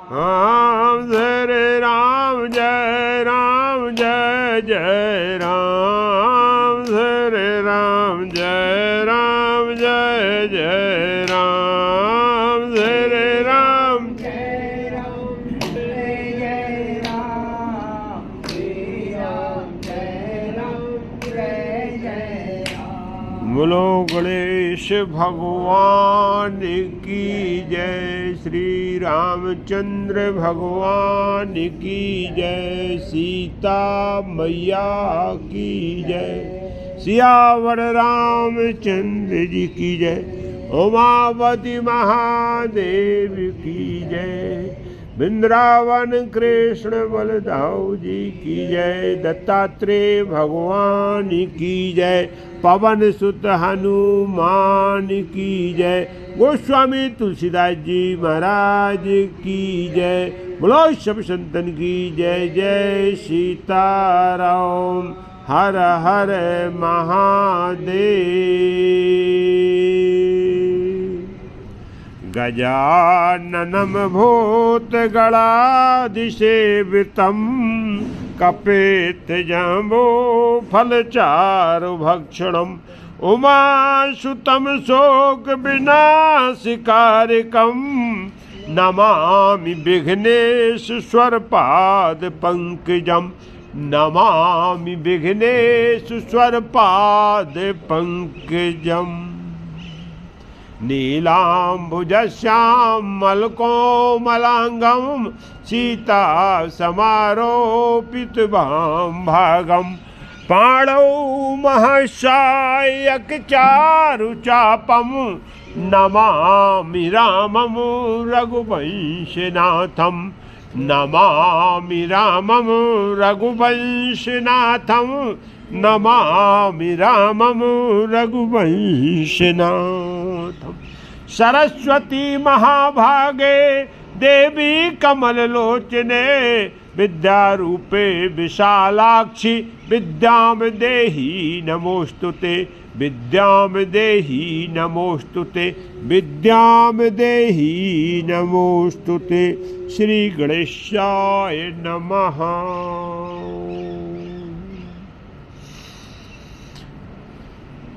राम हरे राम जय जय राम हरे राम जय जय राम हरे राम जय राम जय राम जय राम जय राम। बोलो गणेश भगवान की जय, श्री रामचंद्र भगवान की जय, सीता मैया की जय, सियावर रामचंद्र जी की जय, उमापति महादेव की जय, वृंदावन कृष्ण बलदाऊ जी की जय, दत्तात्रेय भगवान की जय, पवन सुत हनुमान की जय, गोस्वामी तुलसीदास जी महाराज की जय। बोलो सब संतन की जय। जय सीताराम। हर हर महादेव। गजाननं भूतगणाधिसेवितं कपित्थजम्बो फलचारुभक्षणम् उमासुतं शोकविनाशकारिकं नमामि विघ्नेश्वरपादपङ्कजं, नमामि विघ्नेश्वरपादपङ्कजम्। नीलाम्बुजश्यामलकोमलाङ्गं सीता समारोपितभागं, पाणौ महशायकचारुचापं, नमामि रामं रघुवंशनाथं, नमामि रामं रघुवंशनाथं, नमामि रामं रघुवंशनाथं। सरस्वती महाभागे देवी कमललोचने, विद्यारूपे विशालाक्षी विद्यां देहि नमोस्तुते, विद्यां देहि नमोस्तुते, विद्यां देहि नमोस्तुते। श्री गणेशाय नमः।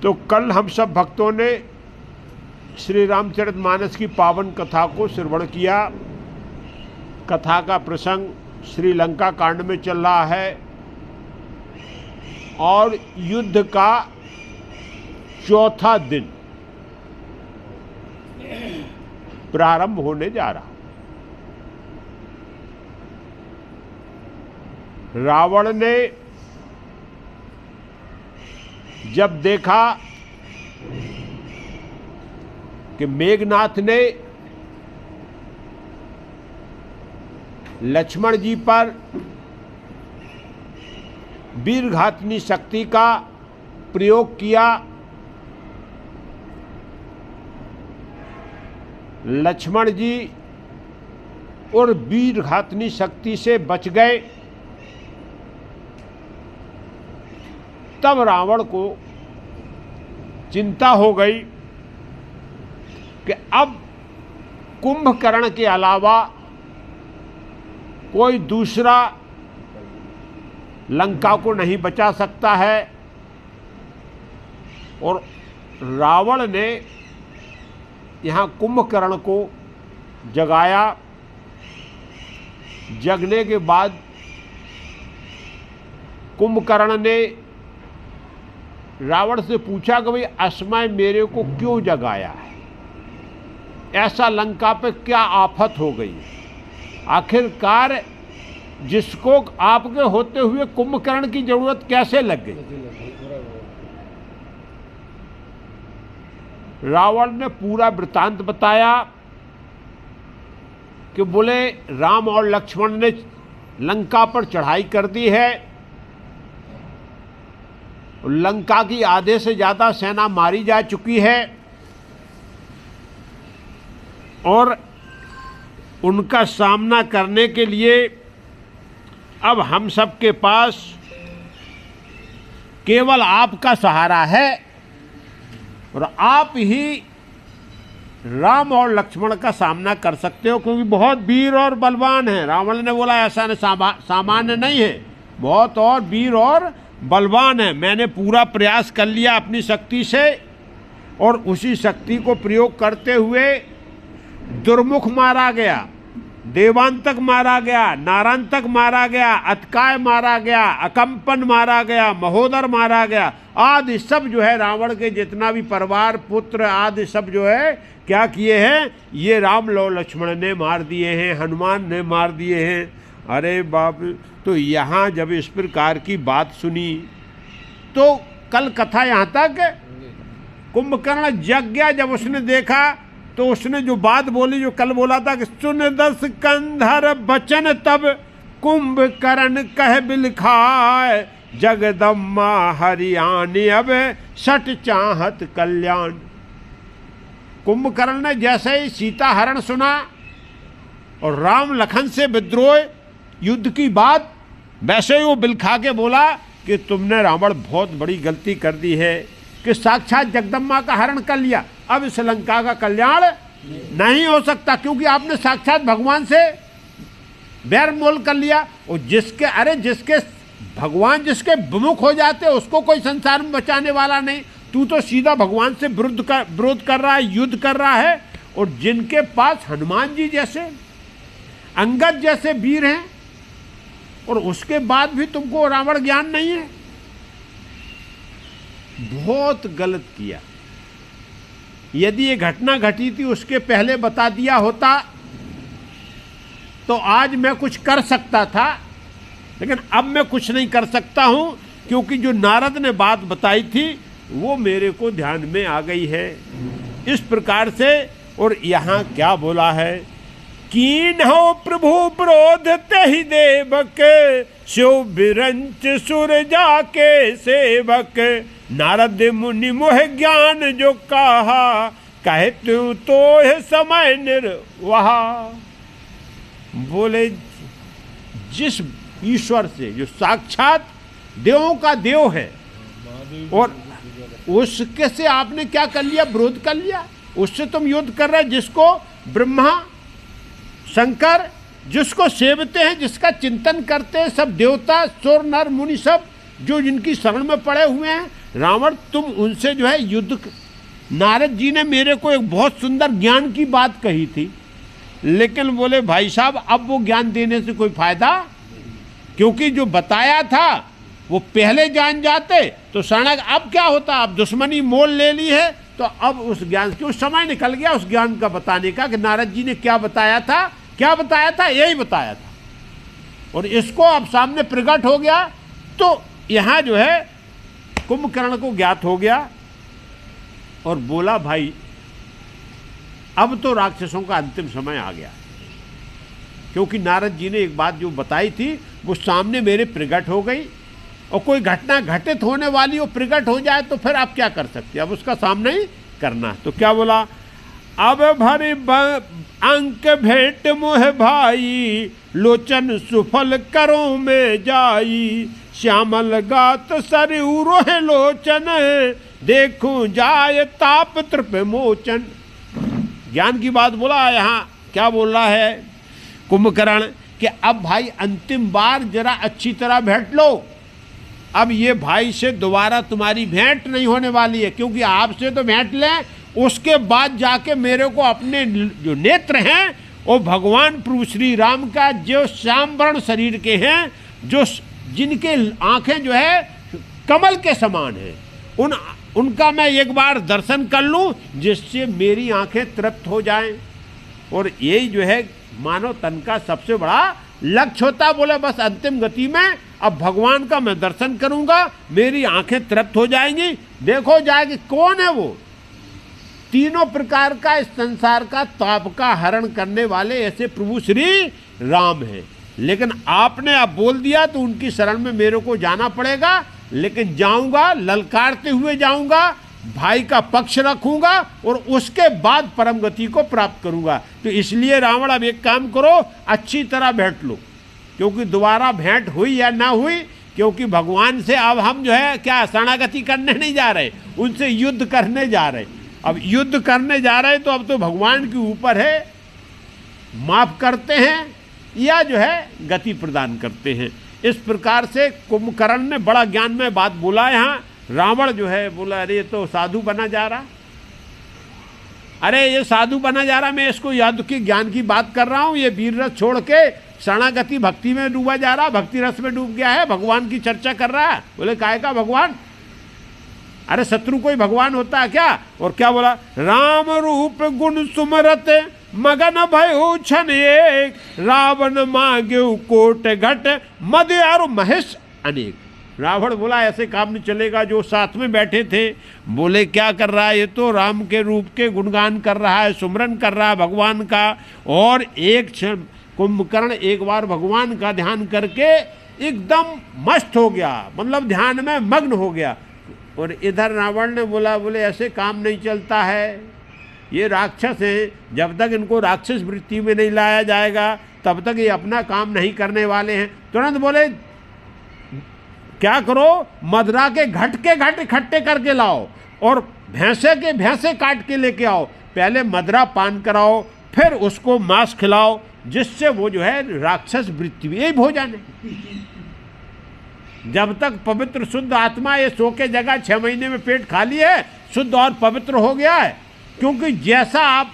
तो कल हम सब भक्तों ने श्री रामचरितमानस की पावन कथा को श्रवण किया। कथा का प्रसंग श्रीलंका कांड में चल रहा है और युद्ध का चौथा दिन प्रारंभ होने जा रहा। रावण ने जब देखा कि मेघनाथ ने लक्ष्मण जी पर वीरघातनी शक्ति का प्रयोग किया, लक्ष्मण जी और वीरघातनी शक्ति से बच गए, तब रावण को चिंता हो गई कि अब कुंभकर्ण के अलावा कोई दूसरा लंका को नहीं बचा सकता है। और रावण ने यहाँ कुंभकर्ण को जगाया। जगने के बाद कुंभकर्ण ने रावण से पूछा कि भाई असमय मेरे को क्यों जगाया है, ऐसा लंका पे क्या आफत हो गई, आखिरकार जिसको आपके होते हुए कुंभकर्ण की जरूरत कैसे लग गई। रावण ने पूरा वृत्तांत बताया कि बोले राम और लक्ष्मण ने लंका पर चढ़ाई कर दी है, लंका की आधे से ज्यादा सेना मारी जा चुकी है और उनका सामना करने के लिए अब हम सब के पास केवल आपका सहारा है और आप ही राम और लक्ष्मण का सामना कर सकते हो, क्योंकि बहुत वीर और बलवान है। रावण ने बोला ऐसा नहीं, सामान्य नहीं है, बहुत और वीर और बलवान है। मैंने पूरा प्रयास कर लिया अपनी शक्ति से, और उसी शक्ति को प्रयोग करते हुए दुर्मुख मारा गया, देवांतक मारा गया, नारांतक मारा गया, अतकाय मारा गया, अकंपन मारा गया, महोदर मारा गया, आदि सब जो है रावण के जितना भी परिवार, पुत्र आदि सब जो है क्या किए हैं, ये राम लक्ष्मण ने मार दिए हैं, हनुमान ने मार दिए हैं। अरे बाप, तो यहाँ जब इस प्रकार की बात सुनी तो कल कथा यहाँ तक, कुंभकर्ण जग गया। जब उसने देखा तो उसने जो बात बोली, जो कल बोला था कि सुन दस कंधर बचन तब कुंभकर्ण कह बिलखाय, जगदम्मा हरियाणी अब सट चाहत कल्याण। कुंभकर्ण ने जैसे ही सीता हरण सुना और राम लखन से विद्रोह युद्ध की बात, वैसे ही वो बिलखा के बोला कि तुमने रावण बहुत बड़ी गलती कर दी है कि साक्षात जगदम्बा का हरण कर लिया। अब इस लंका का कल्याण नहीं हो सकता, क्योंकि आपने साक्षात भगवान से बैर मोल कर लिया। और जिसके भगवान जिसके विमुख हो जाते उसको कोई संसार में बचाने वाला नहीं। तू तो सीधा भगवान से विरोध कर रहा है, युद्ध कर रहा है। और जिनके पास हनुमान जी जैसे, अंगद जैसे वीर हैं, और उसके बाद भी तुमको रावण ज्ञान नहीं है, बहुत गलत किया। यदि ये घटना घटी थी उसके पहले बता दिया होता तो आज मैं कुछ कर सकता था, लेकिन अब मैं कुछ नहीं कर सकता हूं, क्योंकि जो नारद ने बात बताई थी वो मेरे को ध्यान में आ गई है। इस प्रकार से, और यहाँ क्या बोला है, कीन हो प्रभु क्रोध तहि देवक, शिव बिरंच सुर जाके सेवक, नारद मुनि मोह ज्ञान जो कहा, कहे तू तो है समय निर्वाहा। बोले जिस ईश्वर से जो साक्षात देवों का देव है, और उसके से आपने क्या कर लिया, विरोध कर लिया। उससे तुम युद्ध कर रहे, जिसको ब्रह्मा शंकर जिसको सेवते हैं, जिसका चिंतन करते हैं सब देवता, सुर नर मुनि सब जो जिनकी शरण में पड़े हुए हैं। रावण तुम उनसे जो है युद्ध। नारद जी ने मेरे को एक बहुत सुंदर ज्ञान की बात कही थी, लेकिन बोले भाई साहब अब वो ज्ञान देने से कोई फायदा, क्योंकि जो बताया था वो पहले जान जाते तो शरणक। अब क्या होता, अब दुश्मनी मोल ले ली है, तो अब उस ज्ञान क्यों समय निकल गया उस ज्ञान का बताने का कि नारद जी ने क्या बताया था, क्या बताया था, यही बताया था, और इसको अब सामने प्रकट हो गया। तो यहाँ जो है कुंभकर्ण को ज्ञात हो गया और बोला भाई अब तो राक्षसों का अंतिम समय आ गया, क्योंकि नारद जी ने एक बात जो बताई थी वो सामने मेरे प्रकट हो गई, और कोई घटना घटित होने वाली वो प्रकट हो जाए तो फिर आप क्या कर सकते, अब उसका सामना ही करना। तो क्या बोला, अब भरी अंक भेंट मोह भाई, लोचन सुफल करो में जाई, श्यामल गात सरयू रोह लोचन, देखूं जाय ताप तृप मोचन। ज्ञान की बात बोला। यहाँ क्या बोल रहा है कुंभकर्ण कि अब भाई अंतिम बार जरा अच्छी तरह भेंट लो। अब ये भाई से दोबारा तुम्हारी भेंट नहीं होने वाली है, क्योंकि आपसे तो भेंट लें, उसके बाद जाके मेरे को अपने जो नेत्र हैं वो भगवान प्रभु श्री राम का जो श्याम वर्ण शरीर के हैं, जो जिनके आंखें जो है कमल के समान हैं, उनका मैं एक बार दर्शन कर लूं, जिससे मेरी आंखें तृप्त हो जाएं। और यही जो है मानव तन का सबसे बड़ा लक्ष्य होता। बोले बस अंतिम गति में अब भगवान का मैं दर्शन करूंगा, मेरी आंखें तृप्त हो जाएंगी, देखो जाएगी कौन है वो। तीनों प्रकार का इस संसार का ताप का हरण करने वाले ऐसे प्रभु श्री राम हैं। लेकिन आपने अब बोल दिया तो उनकी शरण में मेरे को जाना पड़ेगा, लेकिन जाऊंगा ललकारते हुए जाऊंगा, भाई का पक्ष रखूंगा और उसके बाद परम गति को प्राप्त करूंगा। तो इसलिए रावण अब एक काम करो, अच्छी तरह भेंट लो, क्योंकि दोबारा भेंट हुई या ना हुई, क्योंकि भगवान से अब हम जो है क्या शरणागति करने नहीं जा रहे, उनसे युद्ध करने जा रहे। अब युद्ध करने जा रहे तो अब तो भगवान के ऊपर है, माफ करते हैं या जो है गति प्रदान करते हैं। इस प्रकार से कुंभकर्ण ने बड़ा ज्ञान में बात बोला। यहाँ रावण जो है बोला, अरे ये तो साधु बना जा रहा, अरे ये साधु बना जा रहा, मैं इसको याद की ज्ञान की बात कर रहा हूँ, ये वीर रस छोड़ के शरणागति भक्ति में डूबा जा रहा, भक्ति रस में डूब गया है, भगवान की चर्चा कर रहा है। बोले काय का भगवान, अरे शत्रु कोई भगवान होता है क्या? और क्या बोला, राम रूप गुण सुमरत मगन भयो छन एक, रावण मांगे कोट घट मद और महेश अनेक। रावण बोला ऐसे काम नहीं चलेगा। जो साथ में बैठे थे बोले क्या कर रहा है, ये तो राम के रूप के गुणगान कर रहा है, सुमरन कर रहा है भगवान का। और एक क्षण कुंभकर्ण एक बार भगवान का ध्यान करके एकदम मस्त हो गया, मतलब ध्यान में मग्न हो गया। और इधर रावण ने बोला, बोले ऐसे काम नहीं चलता है, ये राक्षस हैं, जब तक इनको राक्षस वृत्ति में नहीं लाया जाएगा तब तक ये अपना काम नहीं करने वाले हैं। तुरंत बोले क्या करो, मदरा के घट इकट्ठे करके लाओ और भैंसे के भैंसे काट के लेके आओ, पहले मदरा पान कराओ फिर उसको मांस खिलाओ, जिससे वो जो है राक्षस वृत्ति में, यही भोजन है। जब तक पवित्र शुद्ध आत्मा ये सो के जगह 6 महीने में पेट खाली है, शुद्ध और पवित्र हो गया है। क्योंकि जैसा आप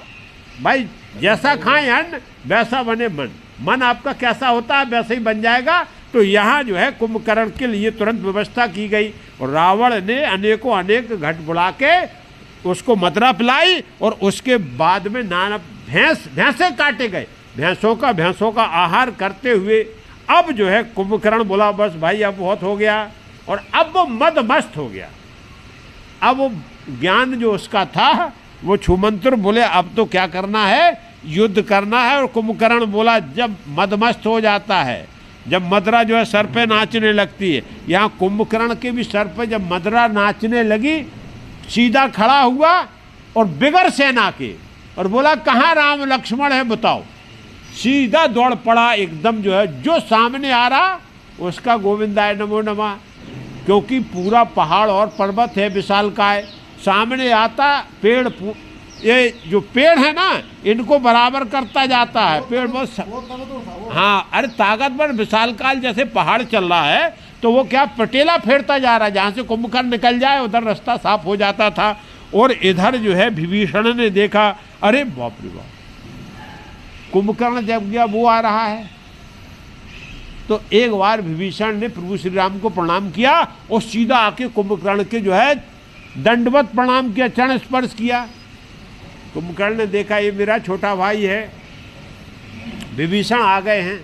भाई जैसा खाएं अन्न वैसा बने मन, मन आपका कैसा होता है वैसे ही बन जाएगा। तो यहाँ जो है कुंभकर्ण के लिए तुरंत व्यवस्था की गई और रावण ने अनेकों अनेक घट बुला के उसको मदरा पिलाई और उसके बाद में नाना भैंसे काटे गए, भैंसों का आहार करते हुए अब जो है कुंभकर्ण बोला बस भाई अब बहुत हो गया, और अब वो मदमस्त हो गया। अब वो ज्ञान जो उसका था वो छूमंत्र, बोले अब तो क्या करना है, युद्ध करना है। और कुंभकर्ण बोला जब मदमस्त हो जाता है, जब मदरा जो है सर पे नाचने लगती है, यहाँ कुंभकर्ण के भी सर पे जब मदरा नाचने लगी, सीधा खड़ा हुआ और बिगर सेना के और बोला कहाँ राम लक्ष्मण है बताओ। सीधा दौड़ पड़ा एकदम, जो है जो सामने आ रहा उसका गोविंदाय नमो नमः, क्योंकि पूरा पहाड़ और पर्वत है विशालकाय, सामने आता पेड़, ये जो पेड़ है ना इनको बराबर करता जाता है पेड़ बहुत हाँ, अरे ताकतवर विशालकाल जैसे पहाड़ चल रहा है तो वो क्या पटेला फेरता जा रहा है, जहाँ से कुंभकर्ण निकल जाए उधर रास्ता साफ हो जाता था। और इधर जो है विभीषण ने देखा, अरे बाप रे बाप, कुंभकर्ण जब गया वो आ रहा है। तो एक बार विभीषण ने प्रभु श्री राम को प्रणाम किया और सीधा आके कुंभकर्ण के जो है दंडवत प्रणाम किया, चरण स्पर्श किया। कुंभकर्ण ने देखा ये मेरा छोटा भाई है, विभीषण आ गए हैं,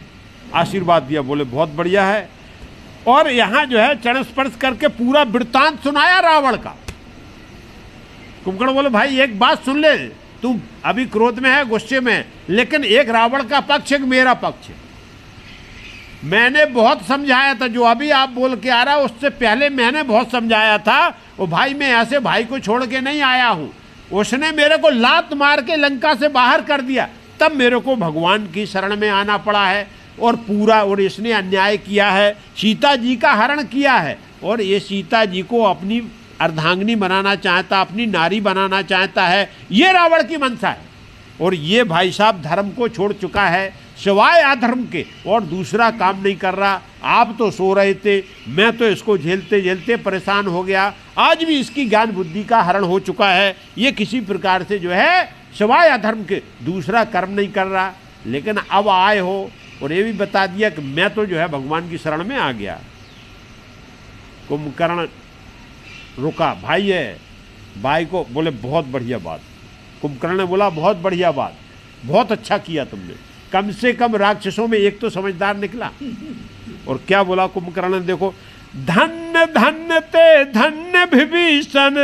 आशीर्वाद दिया, बोले बहुत बढ़िया है। और यहाँ जो है चरण स्पर्श करके पूरा वृत्तांत सुनाया रावण का। कुंभकर्ण बोले भाई एक बात सुन ले, तू अभी क्रोध में है, गुस्से में है, लेकिन एक रावण का पक्ष एक मेरा पक्ष है। मैंने बहुत समझाया था, जो अभी आप बोल के आ रहा उससे पहले मैंने बहुत समझाया था। वो भाई मैं ऐसे भाई को छोड़ के नहीं आया हूँ, उसने मेरे को लात मार के लंका से बाहर कर दिया, तब मेरे को भगवान की शरण में आना पड़ा है। और पूरा, और इसने अन्याय किया है, सीता जी का हरण किया है, और ये सीता जी को अपनी अर्धांगिनी बनाना चाहता, अपनी नारी बनाना चाहता है, ये रावण की मंशा है। और ये भाई साहब धर्म को छोड़ चुका है सिवाय अधर्म के, और दूसरा काम नहीं कर रहा। आप तो सो रहे थे, मैं तो इसको झेलते झेलते परेशान हो गया, आज भी इसकी ज्ञान बुद्धि का हरण हो चुका है। ये किसी प्रकार से जो है सिवाय अधर्म के दूसरा कर्म नहीं कर रहा। लेकिन अब आए हो और ये भी बता दिया कि मैं तो जो है भगवान की शरण में आ गया। कुंभकर्ण रुका, भाई है, भाई को बोले बहुत बढ़िया बात। कुंभकर्ण ने बोला बहुत बढ़िया बात, बहुत अच्छा किया तुमने, कम से कम राक्षसों में एक तो समझदार निकला। और क्या बोला कुंभकर्ण ने, देखो, धन्य धन्य ते धन्य विभीषण,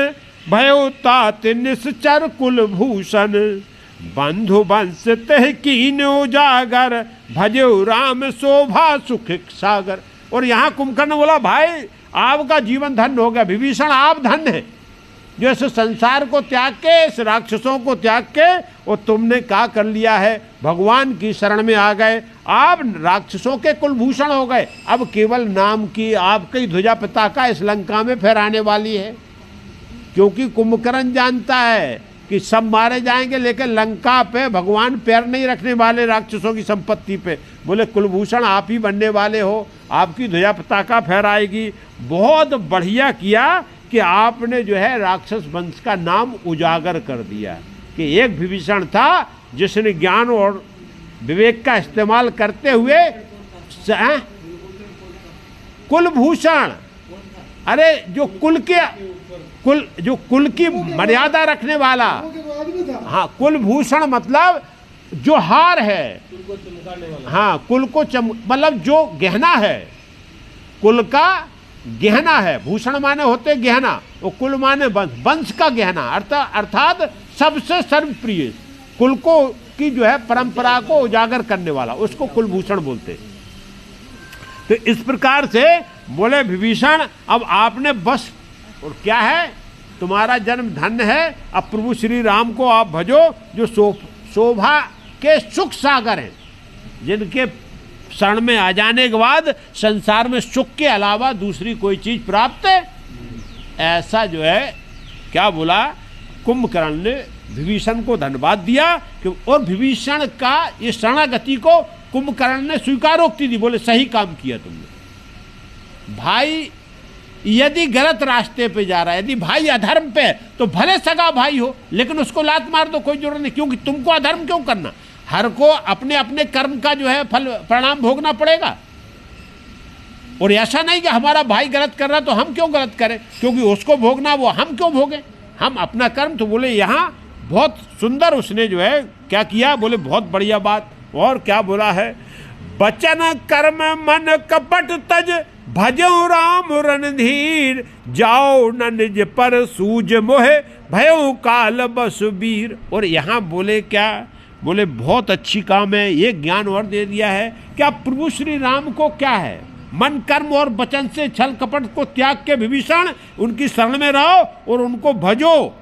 भयो तात निश्चर कुलभूषण, बंधु वंश तह कीन उजागर, भजो राम शोभा सुख सागर। और यहाँ कुंभकर्ण बोला भाई आपका जीवन धन्य हो गया, विभीषण आप धन्य हैं, जो इस संसार को त्याग के, इस राक्षसों को त्याग के, और तुमने क्या कर लिया है, भगवान की शरण में आ गए, आप राक्षसों के कुलभूषण हो गए। अब केवल नाम की आपकी ध्वजा पताका इस लंका में फहराने वाली है। क्योंकि कुंभकर्ण जानता है कि सब मारे जाएंगे, लेकिन लंका पे भगवान पैर नहीं रखने वाले राक्षसों की संपत्ति पे। बोले कुलभूषण आप ही बनने वाले हो, आपकी ध्वजा पताका फहराएगी। बहुत बढ़िया किया कि आपने जो है राक्षस वंश का नाम उजागर कर दिया कि एक विभीषण था जिसने ज्ञान और विवेक का इस्तेमाल करते हुए कुलभूषण, अरे जो कुल की मर्यादा रखने वाला, हाँ कुलभूषण मतलब जो हार है, हाँ कुल को मतलब जो गहना है, कुल का गहना है। भूषण माने होते गहना, वो कुल माने वंश का गहना, अर्थात सबसे सर्वप्रिय, कुल को की जो है परंपरा को उजागर करने वाला, उसको कुलभूषण बोलते। तो इस प्रकार से बोले विभीषण अब आपने बस, और क्या है, तुम्हारा जन्म धन्य है। अब प्रभु श्री राम को आप भजो जो शोभा के सुख सागर हैं, जिनके शरण में आ जाने के बाद संसार में सुख के अलावा दूसरी कोई चीज प्राप्त है। ऐसा जो है क्या बोला, कुंभकर्ण ने विभीषण को धन्यवाद दिया कि, और विभीषण का ये शरणागति को कुंभकर्ण ने स्वीकारोक्ति दी। बोले सही काम किया तुमने भाई, यदि गलत रास्ते पे जा रहा है, यदि भाई अधर्म पे, तो भले सगा भाई हो लेकिन उसको लात मार दो, कोई जरूरत नहीं, क्योंकि तुमको अधर्म क्यों करना। हर को अपने अपने कर्म का जो है फल परिणाम भोगना पड़ेगा। और ऐसा नहीं कि हमारा भाई गलत कर रहा तो हम क्यों गलत करें, क्योंकि उसको भोगना वो हम क्यों भोगे, हम अपना कर्म। तो बोले यहाँ बहुत सुंदर उसने जो है क्या किया, बोले बहुत बढ़िया बात। और क्या बोला है, बचन कर्म मन कपट तज भजो राम रणधीर, जाओ न निज पर सूज मोहे भयो काल बसुबीर। और यहाँ बोले क्या, बोले बहुत अच्छी काम है, ये ज्ञान और दे दिया है कि आप प्रभु श्री राम को क्या है, मन कर्म और वचन से छल कपट को त्याग के विभीषण उनकी शरण में रहो और उनको भजो,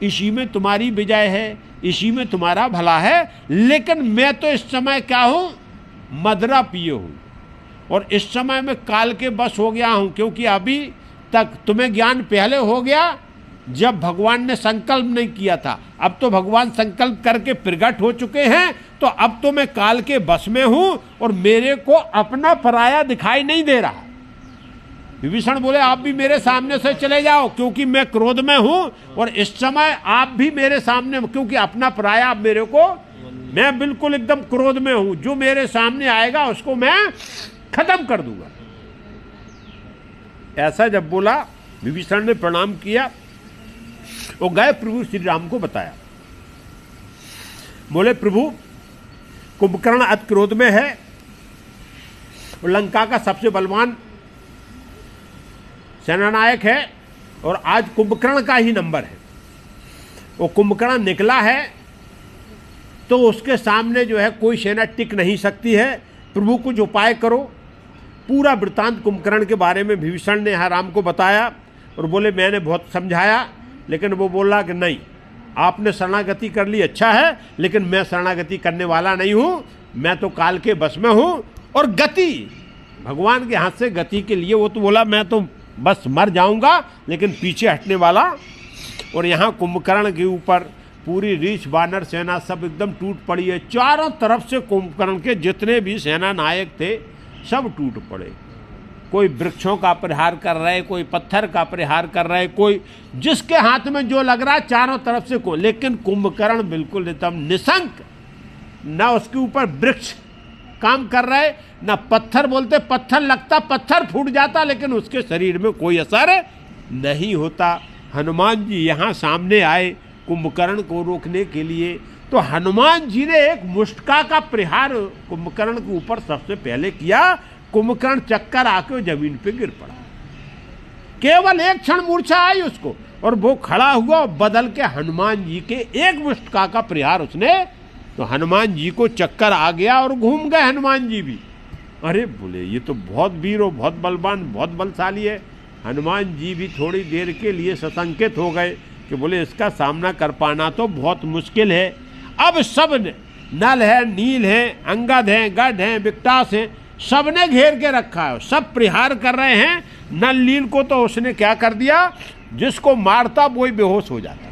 इसी में तुम्हारी विजय है, इसी में तुम्हारा भला है। लेकिन मैं तो इस समय क्या हूँ, मदरा पिए हूँ, और इस समय मैं काल के बस हो गया हूँ, क्योंकि अभी तक तुम्हें ज्ञान पहले हो गया जब भगवान ने संकल्प नहीं किया था। अब तो भगवान संकल्प करके प्रकट हो चुके हैं, तो अब तो मैं काल के बस में हूँ और मेरे को अपना पराया दिखाई नहीं दे रहा। विभीषण बोले आप भी मेरे सामने से चले जाओ, क्योंकि मैं क्रोध में हूँ, और इस समय आप भी मेरे सामने, क्योंकि अपना पराया आप मेरे को, मैं बिल्कुल एकदम क्रोध में हूँ, जो मेरे सामने आएगा उसको मैं खत्म कर दूंगा। ऐसा जब बोला, विभीषण ने प्रणाम किया और गए प्रभु श्री राम को बताया। बोले प्रभु कुंभकर्ण अति क्रोध में है और लंका का सबसे बलवान सेनानायक है, और आज कुंभकर्ण का ही नंबर है। वो कुंभकर्ण निकला है तो उसके सामने जो है कोई सेना टिक नहीं सकती है। प्रभु कुछ उपाय करो। पूरा वृत्तांत कुंभकर्ण के बारे में विभीषण ने राम को बताया और बोले मैंने बहुत समझाया, लेकिन वो बोला कि नहीं, आपने शरणागति कर ली अच्छा है, लेकिन मैं शरणागति करने वाला नहीं हूँ, मैं तो काल के बस में हूँ। और गति भगवान के हाथ से गति के लिए वो तो बोला मैं तो बस मर जाऊंगा, लेकिन पीछे हटने वाला। और यहाँ कुंभकर्ण के ऊपर पूरी रीछ बानर सेना सब एकदम टूट पड़ी है। चारों तरफ से कुंभकर्ण के जितने भी सेना नायक थे सब टूट पड़े। कोई वृक्षों का प्रहार कर रहे, कोई पत्थर का प्रहार कर रहे, कोई जिसके हाथ में जो लग रहा है चारों तरफ से को। लेकिन कुंभकर्ण बिल्कुल एकदम निशंक, ना उसके ऊपर वृक्ष काम कर रहे, ना पत्थर बोलते पत्थर लगता, पत्थर फूट जाता, लेकिन उसके शरीर में कोई असर नहीं होता। हनुमान जी यहाँ सामने आए कुंभकर्ण को रोकने के लिए, तो हनुमान जी ने एक मुष्टिका का प्रहार कुंभकर्ण के ऊपर सबसे पहले किया। कुंभकर्ण चक्कर आके जमीन पे गिर पड़ा। केवल एक क्षण मूर्छा आई उसको, और वो खड़ा हुआ, बदल के हनुमान जी के एक मुष्टिका का प्रहार उसने, तो हनुमान जी को चक्कर आ गया और घूम गए हनुमान जी भी। अरे बोले ये तो बहुत वीर और बहुत बलवान, बहुत बलशाली है। हनुमान जी भी थोड़ी देर के लिए सशंकित हो गए कि बोले इसका सामना कर पाना तो बहुत मुश्किल है। अब सब नल है, नील है, अंगद है, गढ़ है, विकटास है, सबने घेर के रखा है, सब प्रहार कर रहे हैं। नल नील को तो उसने क्या कर दिया, जिसको मारता वही बेहोश हो जाता।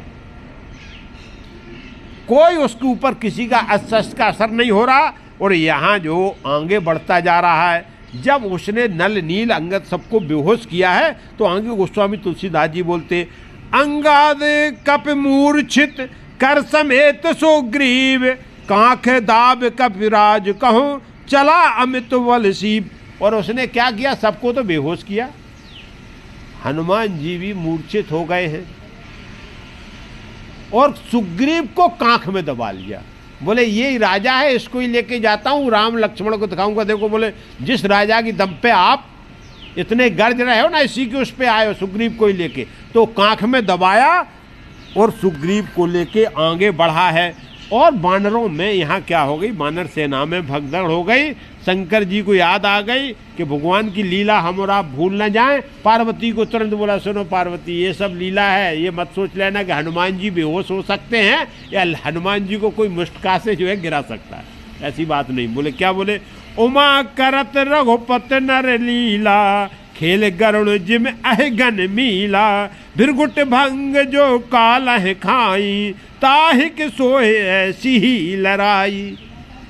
कोई उसके ऊपर किसी का अस्त्र का असर नहीं हो रहा। और यहाँ जो आगे बढ़ता जा रहा है, जब उसने नल नील अंगद सबको बेहोश किया है तो आगे गोस्वामी तुलसीदास जी बोलते, अंगाद कप मूर्छित कर समेत सुग्रीव, कांख दाब कपिराज कहूँ चला अमित वलसीब। और उसने क्या किया, सबको तो बेहोश किया, हनुमान जी भी मूर्छित हो गए हैं और सुग्रीव को कांख में दबा लिया। बोले ये राजा है, इसको ही लेके जाता हूँ, राम लक्ष्मण को दिखाऊंगा। देखो बोले जिस राजा की दम पे आप इतने गर्ज रहे हो ना, इसी के उस पे आए हो, सुग्रीव को ही लेके। तो कांख में दबाया और सुग्रीव को लेके आगे बढ़ा है। और वानरों में यहाँ क्या हो गई, वानर सेना में भगदड़ हो गई। शंकर जी को याद आ गई कि भगवान की लीला हम और आप भूल न जाएं। पार्वती को तुरंत बोला, सुनो पार्वती, ये सब लीला है, ये मत सोच लेना कि हनुमान जी बेहोश हो सकते हैं या हनुमान जी को कोई मुष्टिका से जो है गिरा सकता है, ऐसी बात नहीं। बोले क्या, बोले उमा करत रघुपत नर लीला, खेल गरुण जिम अहगन मीला, भृगुट भंग जो काल खाई, ताहिक सोए ऐसी ही लड़ाई।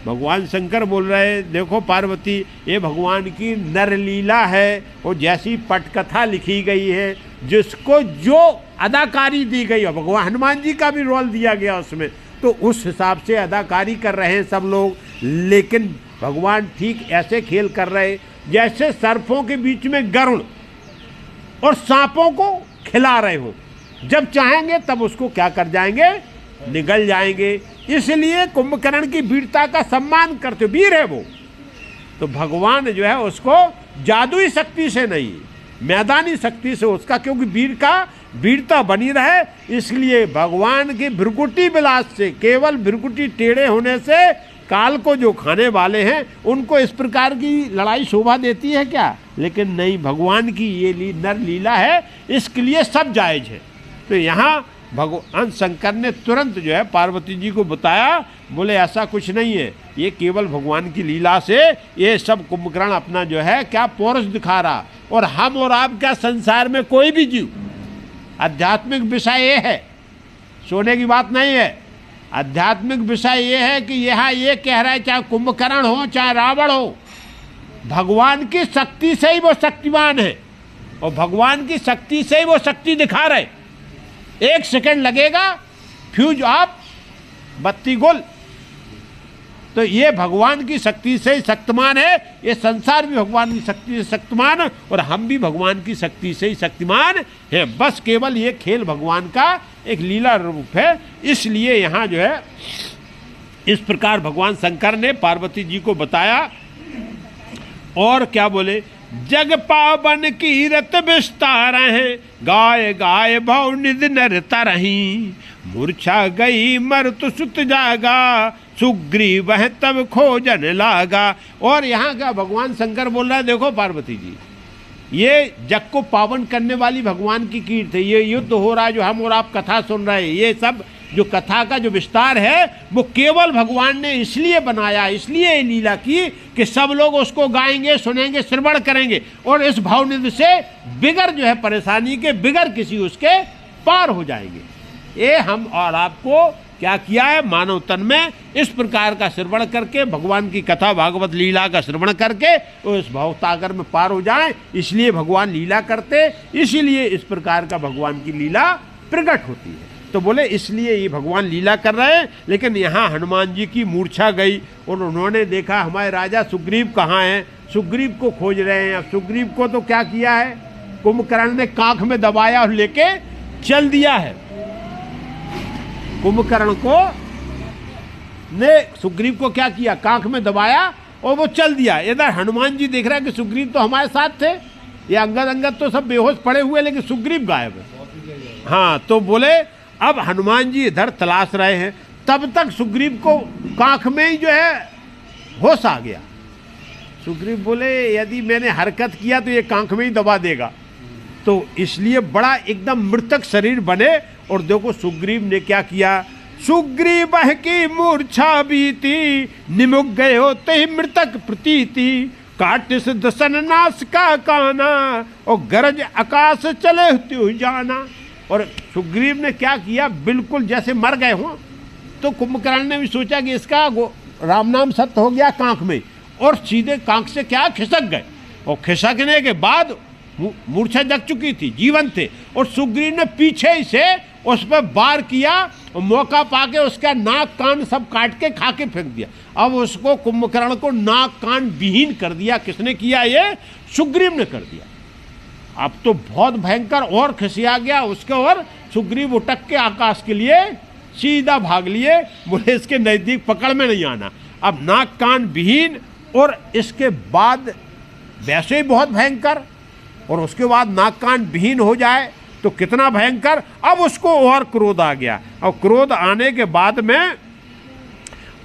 भगवान शंकर बोल रहे, देखो पार्वती, ये भगवान की नर लीला है। और जैसी पटकथा लिखी गई है, जिसको जो अदाकारी दी गई है, भगवान हनुमान जी का भी रोल दिया गया उसमें, तो उस हिसाब से अदाकारी कर रहे हैं सब लोग। लेकिन भगवान ठीक ऐसे खेल कर रहे जैसे सर्पों के बीच में गरुड़ और सांपों को खिला रहे हो, जब चाहेंगे तब उसको क्या कर जाएंगे, निगल जाएंगे। इसलिए कुंभकर्ण की वीरता का सम्मान करते, वीर है वो। तो भगवान जो है उसको जादुई शक्ति से नहीं, मैदानी शक्ति से उसका, क्योंकि वीर का वीरता बनी रहे, इसलिए भगवान के भृकुटी विलास से, केवल भृकुटी टेढ़े होने से काल को जो खाने वाले हैं उनको इस प्रकार की लड़ाई शोभा देती है क्या? लेकिन नहीं, भगवान की ये नर लीला है, इसके लिए सब जायज है। तो यहाँ भगवान शंकर ने तुरंत जो है पार्वती जी को बताया, बोले ऐसा कुछ नहीं है, ये केवल भगवान की लीला से ये सब कुंभकर्ण अपना जो है क्या पौरुष दिखा रहा। और हम और आप क्या, संसार में कोई भी जीव, आध्यात्मिक विषय ये है, सोने की बात नहीं है। आध्यात्मिक विषय ये है कि यहाँ ये कह रहा है, चाहे कुंभकर्ण हो चाहे रावण हो, भगवान की शक्ति से ही वो शक्तिमान है और भगवान की शक्ति से ही वो शक्ति दिखा रहे। एक सेकंड लगेगा, फ्यूज ऑफ, बत्ती गुल। तो ये भगवान की शक्ति से ही शक्तिमान है, ये संसार भी भगवान की शक्ति से शक्तिमान है और हम भी भगवान की शक्ति से ही शक्तिमान है। बस केवल ये खेल भगवान का एक लीला रूप है। इसलिए यहाँ जो है इस प्रकार भगवान शंकर ने पार्वती जी को बताया। और क्या बोले, जग पावन कीरत विस्तार है, गाय गाय भव निध नर तरही, मूर्छा गई मरतु सुत जागा, सुग्रीव वह तब खोजन लागा। और यहाँ का भगवान शंकर बोल रहा है, देखो पार्वती जी, ये जग को पावन करने वाली भगवान की कीर्ति है। ये युद्ध हो रहा है जो हम और आप कथा सुन रहे हैं, ये सब जो कथा का जो विस्तार है वो केवल भगवान ने इसलिए बनाया, इसलिए लीला की कि सब लोग उसको गाएंगे, सुनेंगे, श्रवण करेंगे और इस भावनिधि से बिगर जो है परेशानी के, बिगर किसी उसके पार हो जाएंगे। ये हम और आपको क्या किया है, मानव तन में इस प्रकार का श्रवण करके, भगवान की कथा भागवत लीला का श्रवण करके तो इस भवसागर में पार हो जाए। इसलिए भगवान लीला करते, इसीलिए इस प्रकार का भगवान की लीला प्रकट होती है। तो बोले इसलिए ये भगवान लीला कर रहे हैं। लेकिन यहाँ हनुमान जी की मूर्छा गई और उन्होंने देखा हमारे राजा सुग्रीव कहाँ हैं, सुग्रीव को खोज रहे हैं। अब सुग्रीव को तो क्या किया है, कुंभकर्ण ने कांख में दबाया और लेके चल दिया है। कुंभकर्ण को ने सुग्रीव को क्या किया, कांख में दबाया और वो चल दिया। इधर हनुमान जी देख रहा है कि सुग्रीव तो हमारे साथ थे, ये अंगद तो सब बेहोश पड़े हुए, लेकिन सुग्रीव गायब है। हाँ, तो बोले अब हनुमान जी इधर तलाश रहे हैं, तब तक सुग्रीव को कांख में ही जो है होश आ गया। सुग्रीव बोले यदि मैंने हरकत किया तो ये कांख में ही दबा देगा, तो इसलिए बड़ा एकदम मृतक शरीर बने। और देखो सुग्रीव ने क्या किया, सुग्रीव की मूर्छा बीती, निमुख गए होते ही मृतक प्रतीति, काटिस दसन नाश का काना, और गरज आकाश चले होते जाना। और सुग्रीव ने क्या किया, बिल्कुल जैसे मर गए हों, तो कुंभकर्ण ने भी सोचा कि इसका राम नाम सत्य हो गया कांख में, और सीधे कांख से क्या खिसक गए, और खिसकने के बाद मूर्छा जग चुकी थी, जीवन थे, और सुग्रीव ने पीछे ही से उस पर वार किया और मौका पाके उसका नाक कान सब काट के खा के फेंक दिया। अब उसको कुंभकर्ण को नाक कान विहीन कर दिया। किसने किया? ये सुग्रीव ने कर दिया। अब तो बहुत भयंकर और खिसिया गया उसके, और सुग्रीव उटक के आकाश के लिए सीधा भाग लिए, बोले इसके नजदीक पकड़ में नहीं आना। अब नाक कान विहीन, और इसके बाद वैसे ही बहुत भयंकर, और उसके बाद नाक कान विहीन हो जाए तो कितना भयंकर। अब उसको और क्रोध आ गया, और क्रोध आने के बाद में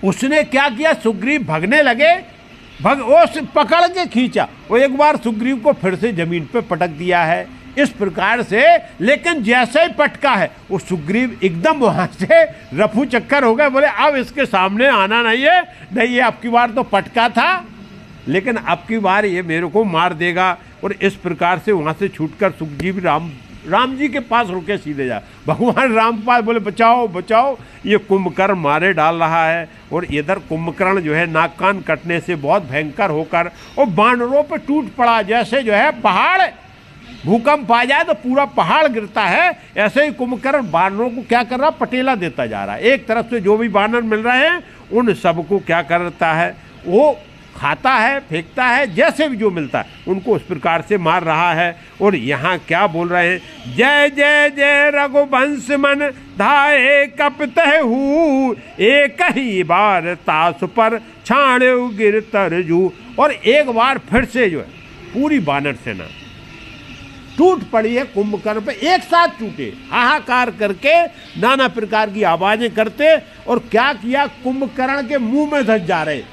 उसने क्या किया, सुग्रीव भगने लगे, उस पकड़ के खींचा, वो एक बार सुग्रीव को फिर से जमीन पे पटक दिया है इस प्रकार से। लेकिन जैसे ही पटका है वो सुग्रीव एकदम वहां से रफू चक्कर हो गए, बोले अब इसके सामने आना नहीं है, नहीं ये अब की बार तो पटका था लेकिन अब की बार ये मेरे को मार देगा। और इस प्रकार से वहां से छूटकर सुग्रीव राम जी के पास रुके सीधे जा, भगवान राम के पास, बोले बचाओ बचाओ, ये कुंभकर्ण मारे डाल रहा है। और इधर कुंभकर्ण जो है नाक कान कटने से बहुत भयंकर होकर और बानरों पे टूट पड़ा, जैसे जो है पहाड़ भूकंप आ जाए तो पूरा पहाड़ गिरता है, ऐसे ही कुंभकर्ण बानरों को क्या कर रहा, पटेला देता जा रहा है। एक तरफ से जो भी बानर मिल रहे हैं उन सबको क्या करता है, वो खाता है, फेंकता है, जैसे भी जो मिलता है उनको उस प्रकार से मार रहा है। और यहाँ क्या बोल रहे हैं, जय जय जय रघुवंश मन धाये कपतहु, एक ही बार तास पर छाणेउ गिर तरजू। और एक बार फिर से जो है पूरी बानर सेना टूट पड़ी है कुंभकर्ण पे, एक साथ टूटे, हाहाकार करके नाना प्रकार की आवाजें करते। और क्या किया, कुंभकर्ण के मुंह में धस जा रहे,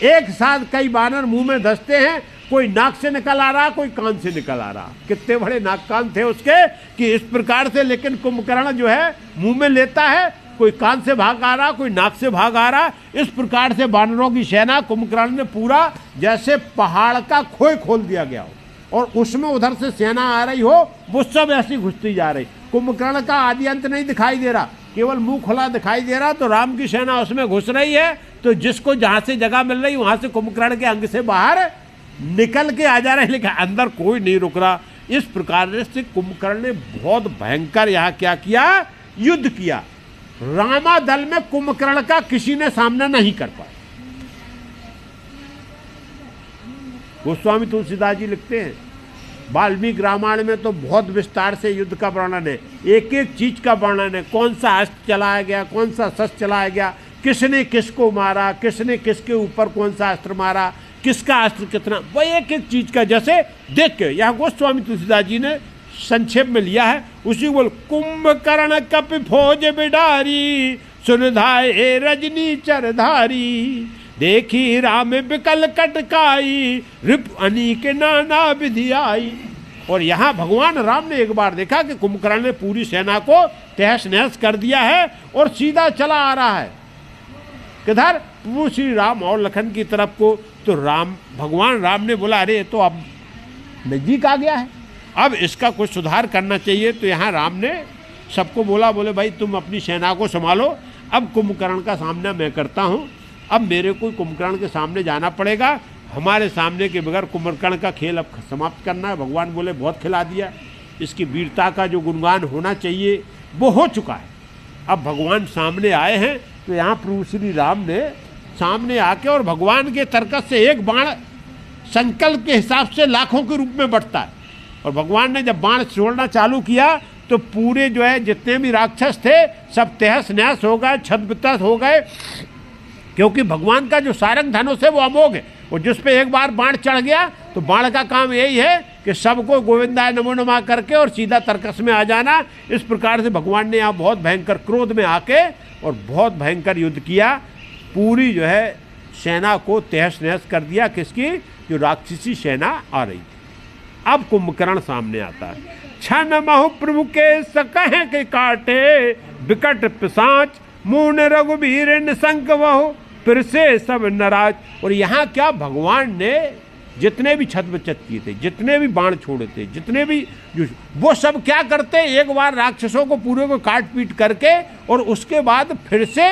एक साथ कई बानर मुंह में धसते हैं, कोई नाक से निकल आ रहा, कोई कान से निकल आ रहा। कितने बड़े नाक कान थे उसके कि इस प्रकार से, लेकिन कुंभकर्ण जो है मुंह में लेता है, कोई कान से भाग आ रहा, कोई नाक से भाग आ रहा। इस प्रकार से बानरों की सेना कुंभकर्ण ने पूरा जैसे पहाड़ का खोए खोल दिया गया हो, और उसमें उधर से सेना आ रही हो, वो सब ऐसी घुसती जा रही। कुंभकर्ण का आदि अंत नहीं दिखाई दे रहा, केवल मुंह खुला दिखाई दे रहा। तो राम की सेना उसमें घुस रही है, तो जिसको जहां से जगह मिल रही वहां से कुंभकर्ण के अंग से बाहर निकल के आ जा रहे, लेकिन अंदर कोई नहीं रुक रहा। इस प्रकार से कुंभकर्ण ने बहुत भयंकर यहाँ क्या किया, युद्ध किया। रामा दल में कुंभकर्ण का किसी ने सामना नहीं कर पाया। गोस्वामी तुलसीदास जी लिखते हैं, वाल्मीकि रामायण में तो बहुत विस्तार से युद्ध का वर्णन है, एक एक चीज का वर्णन है, कौन सा अस्त्र चलाया गया, कौन सा शस्त्र चलाया गया, किसने किसको मारा, किसने किसके ऊपर कौन सा अस्त्र मारा, किसका अस्त्र कितना, वो एक एक चीज का जैसे देख के यहाँ गोस्वामी तुलसीदास जी ने संक्षेप में लिया है। उसी बोल, कुंभकर्ण कपि फौज बिडारी, सुनधाए रजनी चरधारी, देखी राम बिकल कटकाई, रिप अनीक नाना विधि आई। और यहाँ भगवान राम ने एक बार देखा कि कुंभकर्ण ने पूरी सेना को तहस नहस कर दिया है और सीधा चला आ रहा है किधर, प्रभु श्री राम और लखन की तरफ को। तो भगवान राम ने बोला, अरे तो अब नजदीक आ गया है, अब इसका कुछ सुधार करना चाहिए। तो यहाँ राम ने सबको बोला, बोले भाई तुम अपनी सेना को संभालो, अब कुंभकर्ण का सामना मैं करता हूँ, अब मेरे को कुंभकर्ण के सामने जाना पड़ेगा, हमारे सामने के बगैर कुंभकर्ण का खेल अब समाप्त करना है। भगवान बोले बहुत खिला दिया, इसकी वीरता का जो गुणगान होना चाहिए वो हो चुका है। अब भगवान सामने आए हैं, तो यहाँ प्रभु श्री राम ने सामने आके, और भगवान के तर्कस से एक बाण संकल्प के हिसाब से लाखों के रूप में बढ़ता है। और भगवान ने जब बाण छोड़ना चालू किया तो पूरे जो है जितने भी राक्षस थे सब तहस नहस हो गए, छत हो गए, क्योंकि भगवान का जो सारंग धनुष है वो अमोघ है, और जिस पे एक बार बाण चढ़ गया तो बाण का काम यही है कि सबको गोविंदाय नमो नमः करके और सीधा तर्कस में आ जाना। इस प्रकार से भगवान ने यहाँ बहुत भयंकर क्रोध में आके और बहुत भयंकर युद्ध किया, पूरी जो है सेना को तहस नहस कर दिया, किसकी, जो राक्षसी सेना आ रही थी। अब कुंभकर्ण सामने आता है, क्षण महु प्रभु के सकह के काटे, विकट पिशाच मून रघुबीर निशंक वहु, फिर से सब नाराज। और यहाँ क्या भगवान ने जितने भी छद्मचत किए थे, जितने भी बाण छोड़े थे, जितने भी वो सब क्या करते, एक बार राक्षसों को पूरे को काट पीट करके और उसके बाद फिर से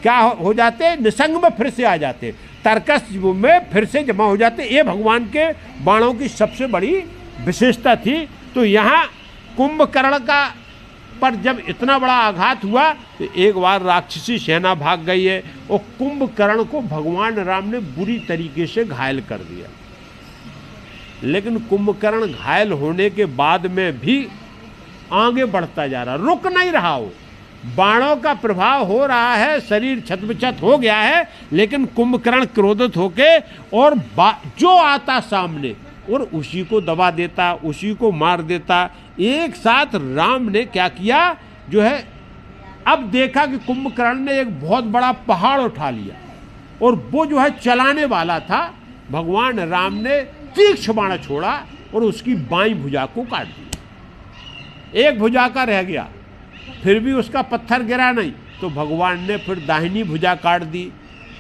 क्या हो जाते, निसंग में फिर से आ जाते, तर्कस में फिर से जमा हो जाते। ये भगवान के बाणों की सबसे बड़ी विशेषता थी। तो यहाँ कुंभकर्ण का पर जब इतना बड़ा आघात हुआ तो एक बार राक्षसी सेना भाग गई है और कुंभकर्ण को भगवान राम ने बुरी तरीके से घायल कर दिया। लेकिन कुंभकर्ण घायल होने के बाद में भी आगे बढ़ता जा रहा, रुक नहीं रहा। वो बाणों का प्रभाव हो रहा है, शरीर छतबछत हो गया है, लेकिन कुंभकर्ण क्रोधित होके और जो आता सामने और उसी को दबा देता, उसी को मार देता। एक साथ राम ने क्या किया जो है, अब देखा कि कुंभकर्ण ने एक बहुत बड़ा पहाड़ उठा लिया और वो जो है चलाने वाला था। भगवान राम ने तीक्ष्ण बाण छोड़ा और उसकी बाईं भुजा को काट दिया। एक भुजा का रह गया, फिर भी उसका पत्थर गिरा नहीं, तो भगवान ने फिर दाहिनी भुजा काट दी।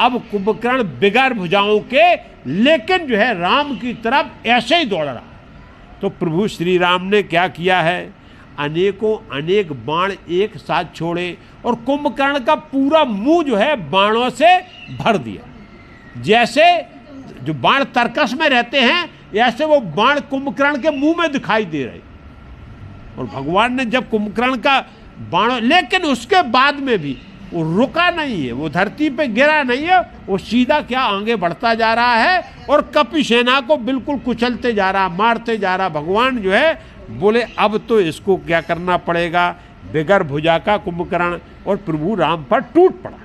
अब कुंभकर्ण बिगैर भुजाओं के लेकिन जो है राम की तरफ ऐसे ही दौड़ रहा। तो प्रभु श्री राम ने क्या किया है, अनेकों अनेक बाण एक साथ छोड़े और कुंभकर्ण का पूरा मुंह जो है बाणों से भर दिया। जैसे जो बाण तर्कस में रहते हैं, ऐसे वो बाण कुंभकर्ण के मुंह में दिखाई दे रहे। और भगवान ने जब कुंभकर्ण का बाण, लेकिन उसके बाद में भी वो रुका नहीं है, वो धरती पे गिरा नहीं है, वो सीधा क्या आगे बढ़ता जा रहा है और कपि सेना को बिल्कुल कुचलते जा रहा, मारते जा रहा। भगवान जो है बोले अब तो इसको क्या करना पड़ेगा, बिगर भुजा का कुंभकर्ण, और प्रभु राम पर टूट पड़ा।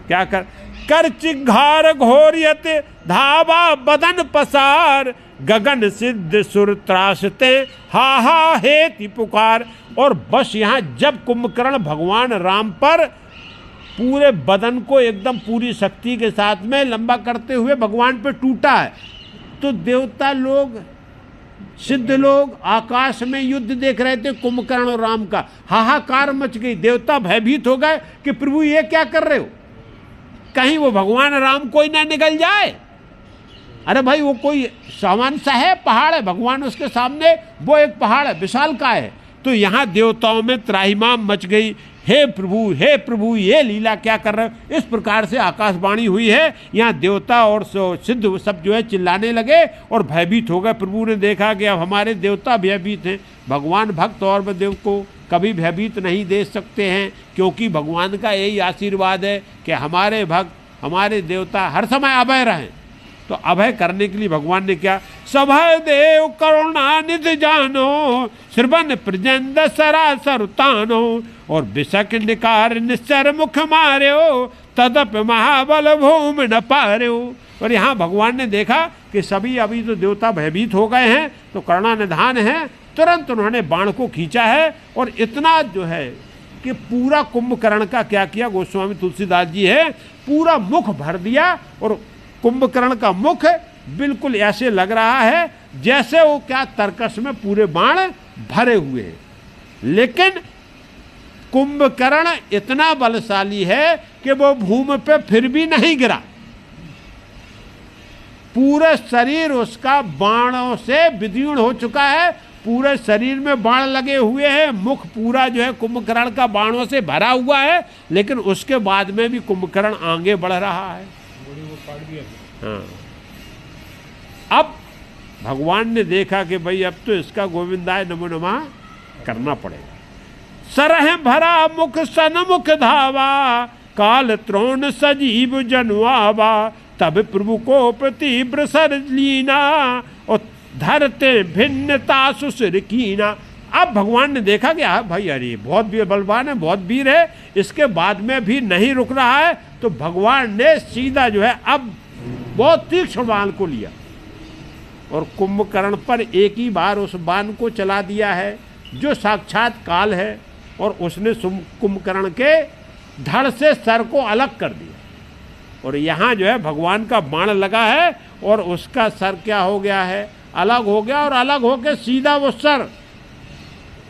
क्या कर चिघार घोरियत धावा बदन पसार, गगन सिद्ध सुर त्रासते हा हा हेति पुकार। और बस यहाँ जब कुंभकर्ण भगवान राम पर पूरे बदन को एकदम पूरी शक्ति के साथ में लंबा करते हुए भगवान पे टूटा है, तो देवता लोग, सिद्ध लोग आकाश में युद्ध देख रहे थे कुंभकर्ण और राम का। हाहाकार मच गई, देवता भयभीत हो गए कि प्रभु ये क्या कर रहे हो, कहीं वो भगवान राम कोई ना निकल जाए। अरे भाई वो कोई सामान्य सा है, पहाड़ है, भगवान उसके सामने वो एक पहाड़ है, विशालकाय है। तो यहाँ देवताओं में त्राहिमाम मच गई, हे प्रभु ये लीला क्या कर रहे हो। इस प्रकार से आकाशवाणी हुई है। यहाँ देवता और सिद्ध सब जो है चिल्लाने लगे और भयभीत हो गए। प्रभु ने देखा कि अब हमारे देवता भयभीत हैं। भगवान भक्त और देव को कभी भयभीत नहीं दे सकते हैं, क्योंकि भगवान का यही आशीर्वाद है कि हमारे भक्त, हमारे देवता हर समय अभय रहें। तो अभय करने के लिए भगवान ने क्या, सभय देव करुणा निधि जानो, श्रवण प्रजंद सरासर तानो, और विषक निकार निश्चर मुख मार्यो, तदप महाबल भूम न पार्यो। और यहाँ भगवान ने देखा कि सभी अभी तो देवता भयभीत हो गए हैं, तो करुणानिधान है, तुरंत उन्होंने बाण को खींचा है और इतना जो है कि पूरा कुंभकर्ण का क्या किया, गोस्वामी तुलसीदास जी है, पूरा मुख भर दिया। और कुंभकर्ण का मुख बिल्कुल ऐसे लग रहा है जैसे वो क्या तर्कस में पूरे बाण भरे हुए हैं। लेकिन कुंभकर्ण इतना बलशाली है कि वो भूमि पे फिर भी नहीं गिरा, पूरे शरीर उसका बाणों से विदीर्ण हो चुका है, पूरे शरीर में बाण लगे हुए हैं, मुख पूरा जो है कुंभकर्ण का बाणों से भरा हुआ है, लेकिन उसके बाद में भी कुंभकर्ण आगे बढ़ रहा है। हाँ, अब भगवान ने देखा कि भाई अब तो इसका गोविंदाय नमो नमः करना पड़ेगा। सरह भरा मुख सन्मुख धावा, काल त्रोण सजीव जनुआवा, तब प्रभु को तीव्र सर लीना, और धरते भिन्नता सुसिर कीना। अब भगवान ने देखा कि भाई अरे बहुत बलवान है, बहुत वीर है, इसके बाद में भी नहीं रुक रहा है, तो भगवान ने सीधा जो है अब बहुत तीक्ष्ण बाण को लिया और कुंभकर्ण पर एक ही बार उस बाण को चला दिया है, जो साक्षात काल है। और उसने कुंभकर्ण के धड़ से सर को अलग कर दिया। और यहाँ जो है भगवान का बाण लगा है और उसका सर क्या हो गया है, अलग हो गया, और अलग होकर सीधा वो सर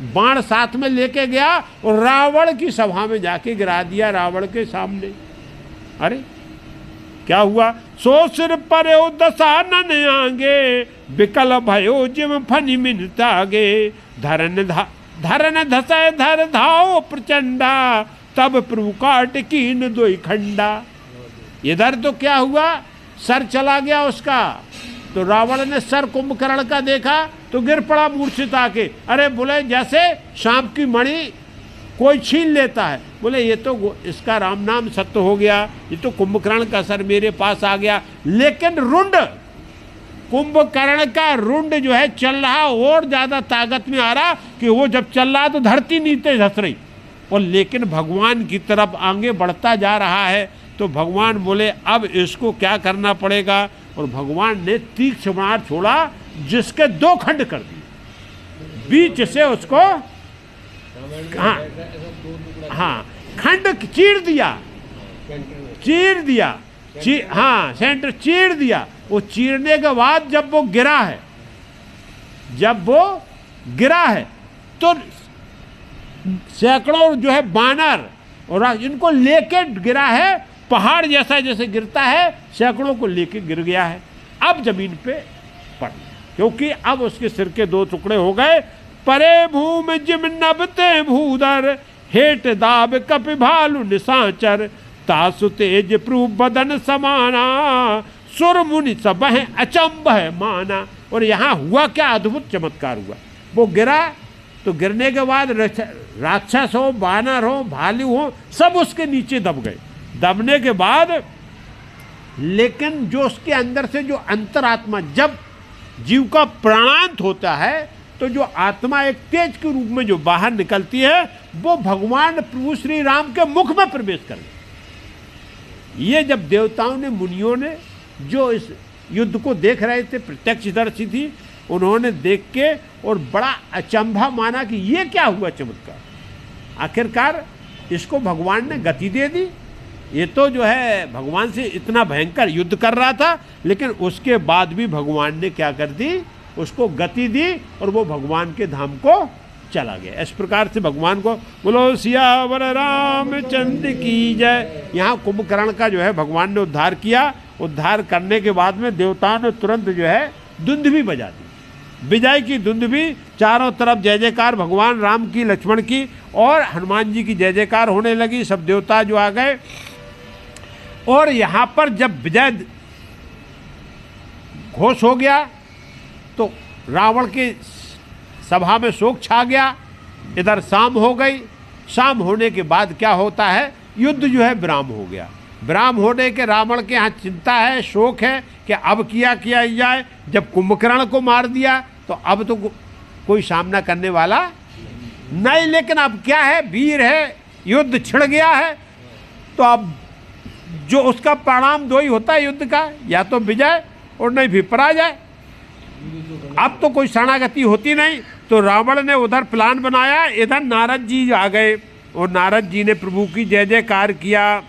बाण साथ में लेके गया और रावण की सभा में जाके गिरा दिया, रावण के सामने। अरे क्या हुआ? सो सिर पर्यो दसानन आगे, बिकल भयो जिम फनि मिन तागे, धरन धसय धर धाओ प्रचंडा, तब प्रभु काट कीन दोई खंडा। इधर तो क्या हुआ, सर चला गया उसका, तो रावण ने सर कुंभकर्ण का देखा तो गिर पड़ा मूर्छित आके। अरे बोले जैसे सांप की मणि कोई छीन लेता है, बोले ये तो इसका राम नाम सत्य हो गया, ये तो कुंभकर्ण का सर मेरे पास आ गया। लेकिन रुंड, कुंभकर्ण का रुंड जो है चल रहा और ज्यादा ताकत में आ रहा कि वो जब चल रहा तो धरती नीचे धस रही, और लेकिन भगवान की तरफ आगे बढ़ता जा रहा है। तो भगवान बोले अब इसको क्या करना पड़ेगा, और भगवान ने तीक्ष्ण बाण छोड़ा जिसके 2 खंड कर दिए, बीच से उसको हाँ खंड चीर दिया, हाँ सेंटर चीर दिया। वो चीरने के बाद जब वो गिरा है तो सैकड़ों जो है बानर और इनको लेके गिरा है, पहाड़ जैसा जैसे गिरता है सैकड़ों को लेके गिर गया है। अब जमीन पे पड़ गया, क्योंकि अब उसके सिर के 2 टुकड़े हो गए। परे भूमि जिम नबते भूदर, हेट दाब कपि भालु निशाचर, तासु तेज प्रभु बदन समाना, सुर मुनि सब है अचंभ है माना। और यहाँ हुआ क्या अद्भुत चमत्कार हुआ, वो गिरा तो गिरने के बाद राक्षस हो, बानर हो, भालू हो, सब उसके नीचे दब गए। दबने के बाद लेकिन जो उसके अंदर से जो अंतरात्मा, जब जीव का प्राणांत होता है तो जो आत्मा एक तेज के रूप में जो बाहर निकलती है, वो भगवान प्रभु श्री राम के मुख में प्रवेश कर गई। ये जब देवताओं ने, मुनियों ने जो इस युद्ध को देख रहे थे, प्रत्यक्षदर्शी थी, उन्होंने देख के और बड़ा अचंभा माना कि ये क्या हुआ चमत्कार। आखिरकार इसको भगवान ने गति दे दी। ये तो जो है भगवान से इतना भयंकर युद्ध कर रहा था, लेकिन उसके बाद भी भगवान ने क्या कर दी, उसको गति दी और वो भगवान के धाम को चला गया। इस प्रकार से भगवान को बोलो सियावर रामचंद्र की जय। यहाँ कुंभकर्ण का जो है भगवान ने उद्धार किया। उद्धार करने के बाद में देवताओं ने तुरंत जो है धुंध भी बजा दी, विजय की धुंध भी। चारों तरफ जय जयकार भगवान राम की, लक्ष्मण की और हनुमान जी की जय जयकार होने लगी। सब देवता जो आ गए, और यहाँ पर जब विजय घोष हो गया तो रावण की सभा में शोक छा गया। इधर शाम हो गई। शाम होने के बाद क्या होता है, युद्ध जो है विराम हो गया। विराम होने के रावण के यहाँ चिंता है, शोक है कि अब किया जाए। जब कुंभकर्ण को मार दिया तो अब तो कोई सामना करने वाला नहीं, लेकिन अब क्या है, वीर है, युद्ध छिड़ गया है, तो अब जो उसका परिणाम 2 ही होता है युद्ध का, या तो विजय और नहीं भी पराजय। अब तो कोई शरणागति होती नहीं। तो रावण ने उधर प्लान बनाया, इधर नारद जी आ गए और नारद जी ने प्रभु की जय जयकार किया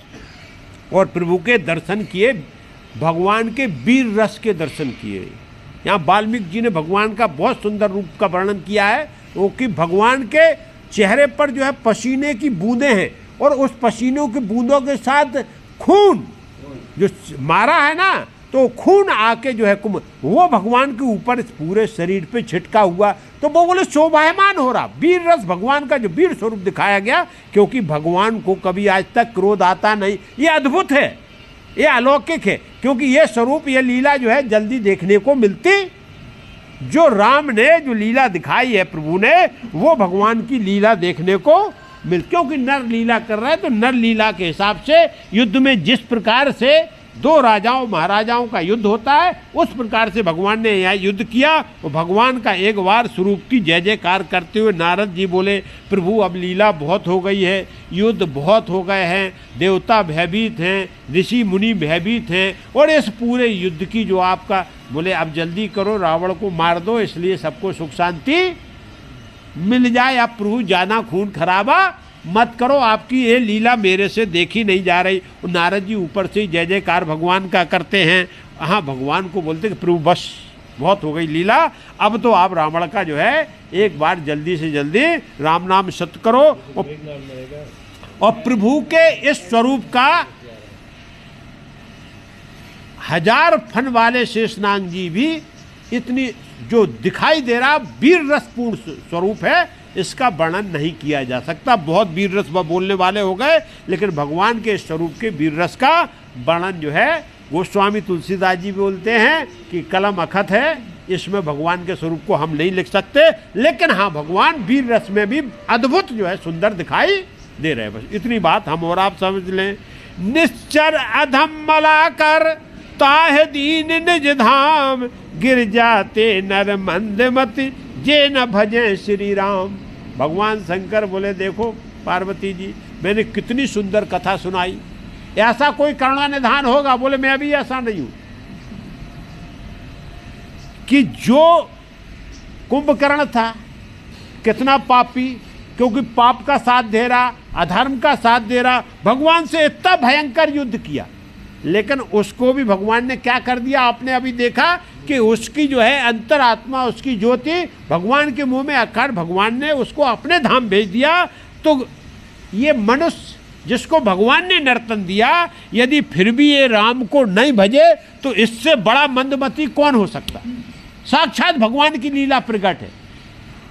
और प्रभु के दर्शन किए, भगवान के वीर रस के दर्शन किए। यहाँ वाल्मीकि जी ने भगवान का बहुत सुंदर रूप का वर्णन किया है, वो कि भगवान के चेहरे पर जो है पसीने की बूंदें हैं, और उस पसीनों की बूंदों के साथ खून जो मारा है ना, तो खून आके जो है वो भगवान के ऊपर इस पूरे शरीर पे छिटका हुआ। तो वो बोले शोभायमान हो रहा, वीर रस भगवान का जो वीर स्वरूप दिखाया गया, क्योंकि भगवान को कभी आज तक क्रोध आता नहीं। ये अद्भुत है, ये अलौकिक है, क्योंकि ये स्वरूप, ये लीला जो है जल्दी देखने को मिलती। जो राम ने जो लीला दिखाई है प्रभु ने, वो भगवान की लीला देखने को क्योंकि नर लीला कर रहा है, तो नर लीला के हिसाब से युद्ध में जिस प्रकार से 2 राजाओं महाराजाओं का युद्ध होता है, उस प्रकार से भगवान ने यहाँ युद्ध किया। और भगवान का एक बार स्वरूप की जय जयकार करते हुए नारद जी बोले, प्रभु अब लीला बहुत हो गई है, युद्ध बहुत हो गए हैं, देवता भयभीत हैं, ऋषि मुनि भयभीत हैं, और इस पूरे युद्ध की जो आपका, बोले अब जल्दी करो, रावण को मार दो, इसलिए सबको सुख शांति मिल जाए। अब प्रभु ज़्यादा खून खराबा मत करो, आपकी ये लीला मेरे से देखी नहीं जा रही। नारद जी ऊपर से जय जयकार भगवान का करते हैं। हाँ, भगवान को बोलते कि प्रभु बस बहुत हो गई लीला, अब तो आप रावण का जो है एक बार जल्दी से जल्दी राम नाम सत्य करो। और प्रभु के इस स्वरूप का 1000 फन वाले शेषनाग जी भी इतनी जो दिखाई दे रहा वीर रसपूर्ण स्वरूप है, इसका वर्णन नहीं किया जा सकता। बहुत वीर रस बोलने वाले हो गए, लेकिन भगवान के स्वरूप के वीर रस का वर्णन जो है गोस्वामी तुलसीदास जी बोलते हैं कि कलम अखत है, इसमें भगवान के स्वरूप को हम नहीं लिख सकते, लेकिन हाँ भगवान वीर रस में भी अद्भुत जो है सुंदर दिखाई दे रहे हैं। बस इतनी बात हम और आप समझ लें। निश्चर अधम मलाकर ताह दीन निज धाम, गिर जाते नर मंदमति जे न भजे श्री राम। भगवान शंकर बोले देखो पार्वती जी, मैंने कितनी सुंदर कथा सुनाई, ऐसा कोई करुणा निधान होगा? बोले मैं अभी ऐसा नहीं हूं कि जो कुंभकर्ण था कितना पापी, क्योंकि पाप का साथ दे रहा, अधर्म का साथ दे रहा, भगवान से इतना भयंकर युद्ध किया, लेकिन उसको भी भगवान ने क्या कर दिया? आपने अभी देखा कि उसकी जो है अंतरात्मा, उसकी ज्योति भगवान के मुंह में आकर भगवान ने उसको अपने धाम भेज दिया। तो ये मनुष्य जिसको भगवान ने नर्तन दिया, यदि फिर भी ये राम को नहीं भजे तो इससे बड़ा मंदमती कौन हो सकता? साक्षात भगवान की लीला प्रकट है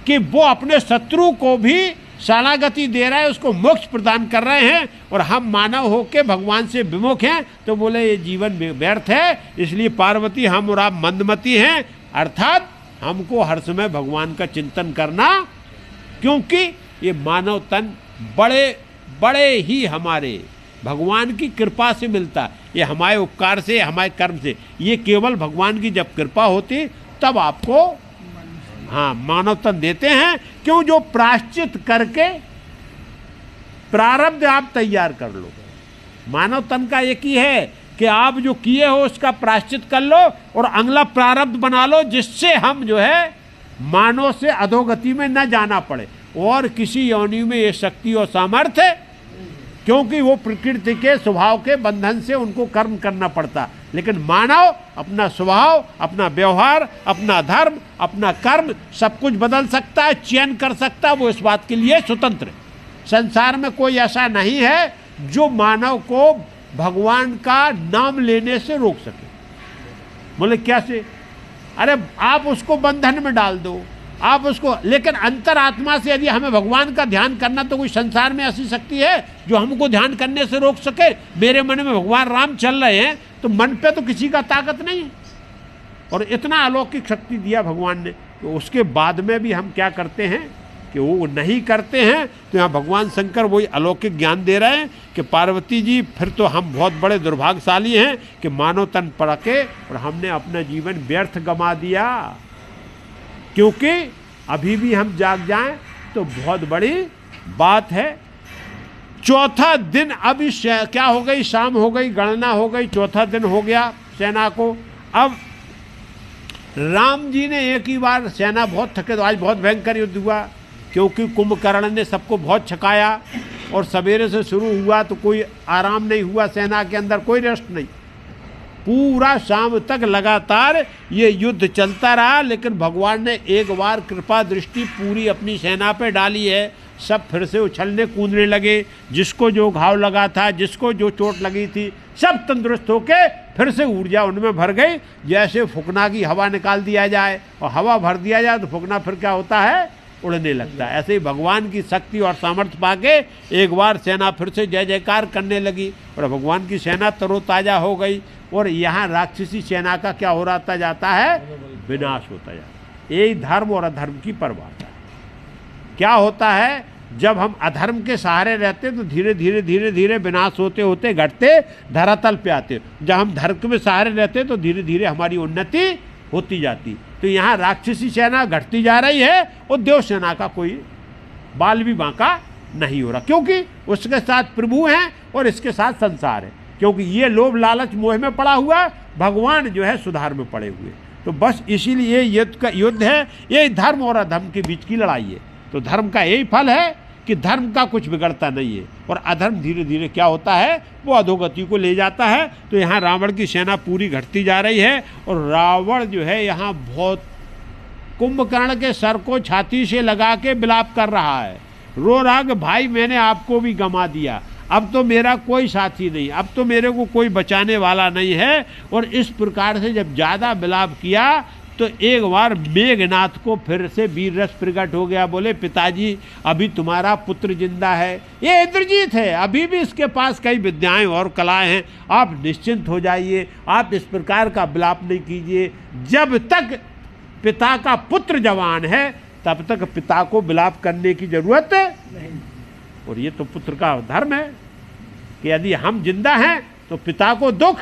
कि वो अपने शत्रु को भी शरणागति दे रहा है, उसको मोक्ष प्रदान कर रहे हैं, और हम मानव होके भगवान से विमुख हैं। तो बोले ये जीवन व्यर्थ है, इसलिए पार्वती हम और आप मंदमती हैं, अर्थात हमको हर समय भगवान का चिंतन करना, क्योंकि ये मानव तन बड़े बड़े ही हमारे भगवान की कृपा से मिलता, ये हमारे उपकार से, हमारे कर्म से। ये केवल भगवान की जब कृपा होती तब आपको हाँ मानव तन देते हैं। क्यों? जो प्रायश्चित करके प्रारब्ध आप तैयार कर लो। मानव तन का एक ही है कि आप जो किए हो उसका प्रायश्चित कर लो और अगला प्रारब्ध बना लो, जिससे हम जो है मानव से अधोगति में न जाना पड़े, और किसी योनि में ये शक्ति और सामर्थ्य, क्योंकि वो प्रकृति के स्वभाव के बंधन से उनको कर्म करना पड़ता। लेकिन मानव अपना स्वभाव, अपना व्यवहार, अपना धर्म, अपना कर्म सब कुछ बदल सकता है, चयन कर सकता है, वो इस बात के लिए स्वतंत्र है। संसार में कोई ऐसा नहीं है जो मानव को भगवान का नाम लेने से रोक सके। बोले कैसे? अरे आप उसको बंधन में डाल दो, आप उसको, लेकिन अंतरात्मा से यदि हमें भगवान का ध्यान करना, तो कोई संसार में ऐसी शक्ति है जो हमको ध्यान करने से रोक सके? मेरे मन में भगवान राम चल रहे हैं तो मन पे तो किसी का ताकत नहीं है, और इतना अलौकिक शक्ति दिया भगवान ने। तो उसके बाद में भी हम क्या करते हैं कि वो नहीं करते हैं। तो यहाँ भगवान शंकर वही अलौकिक ज्ञान दे रहे हैं कि पार्वती जी फिर तो हम बहुत बड़े दुर्भाग्यशाली हैं कि मानव तन पड़ के और हमने अपना जीवन व्यर्थ गंवा दिया। क्योंकि अभी भी हम जाग जाएं तो बहुत बड़ी बात है। चौथा दिन अभी क्या हो गई? शाम हो गई, गणना हो गई, चौथा दिन हो गया सेना को। अब राम जी ने एक ही बार, सेना बहुत थके, तो आज बहुत भयंकर युद्ध हुआ, क्योंकि कुंभकर्ण ने सबको बहुत छकाया, और सवेरे से शुरू हुआ तो कोई आराम नहीं हुआ, सेना के अंदर कोई रेस्ट नहीं, पूरा शाम तक लगातार ये युद्ध चलता रहा। लेकिन भगवान ने एक बार कृपा दृष्टि पूरी अपनी सेना पे डाली है, सब फिर से उछलने कूदने लगे, जिसको जो घाव लगा था, जिसको जो चोट लगी थी, सब तंदुरुस्त होके फिर से ऊर्जा उनमें भर गई। जैसे फुकना की हवा निकाल दिया जाए और हवा भर दिया जाए तो फुकना फिर क्या होता है? उड़ने लगता है। ऐसे ही भगवान की शक्ति और सामर्थ्य पाके एक बार सेना फिर से जय जयकार करने लगी और भगवान की सेना तरोताजा हो गई। और यहाँ राक्षसी सेना का क्या हो रहा जाता है? विनाश होता जाता है। यही धर्म और अधर्म की परिभाषा है। क्या होता है? जब हम अधर्म के सहारे रहते तो धीरे धीरे धीरे धीरे विनाश होते होते घटते धरातल पे आते। जब हम धर्म में सहारे रहते तो धीरे धीरे हमारी उन्नति होती जाती। तो यहाँ राक्षसी सेना घटती जा रही है और देव सेना का कोई बाल भी बांका नहीं हो रहा, क्योंकि उसके साथ प्रभु हैं और इसके साथ संसार है। क्योंकि ये लोभ लालच मोह में पड़ा हुआ, भगवान जो है सुधार में पड़े हुए। तो बस इसीलिए युद्ध है, ये धर्म और अधर्म के बीच की लड़ाई है। तो धर्म का यही फल है कि धर्म का कुछ बिगड़ता नहीं है, और अधर्म धीरे धीरे क्या होता है? वो अधोगति को ले जाता है। तो यहाँ रावण की सेना पूरी घटती जा रही है, और रावण जो है यहाँ बहुत कुंभकर्ण के सर को छाती से लगा के विलाप कर रहा है, रो रहा कि भाई मैंने आपको भी गंवा दिया, अब तो मेरा कोई साथी नहीं, अब तो मेरे को कोई बचाने वाला नहीं है। और इस प्रकार से जब ज़्यादा विलाप किया तो एक बार मेघनाथ को फिर से वीर रस प्रकट हो गया। बोले पिताजी अभी तुम्हारा पुत्र जिंदा है, ये इंद्रजीत है, अभी भी इसके पास कई विद्याएं और कलाएं हैं, आप निश्चिंत हो जाइए, आप इस प्रकार का विलाप नहीं कीजिए। जब तक पिता का पुत्र जवान है तब तक पिता को विलाप करने की जरूरत नहीं। और ये तो पुत्र का धर्म है कि यदि हम जिंदा हैं तो पिता को दुख,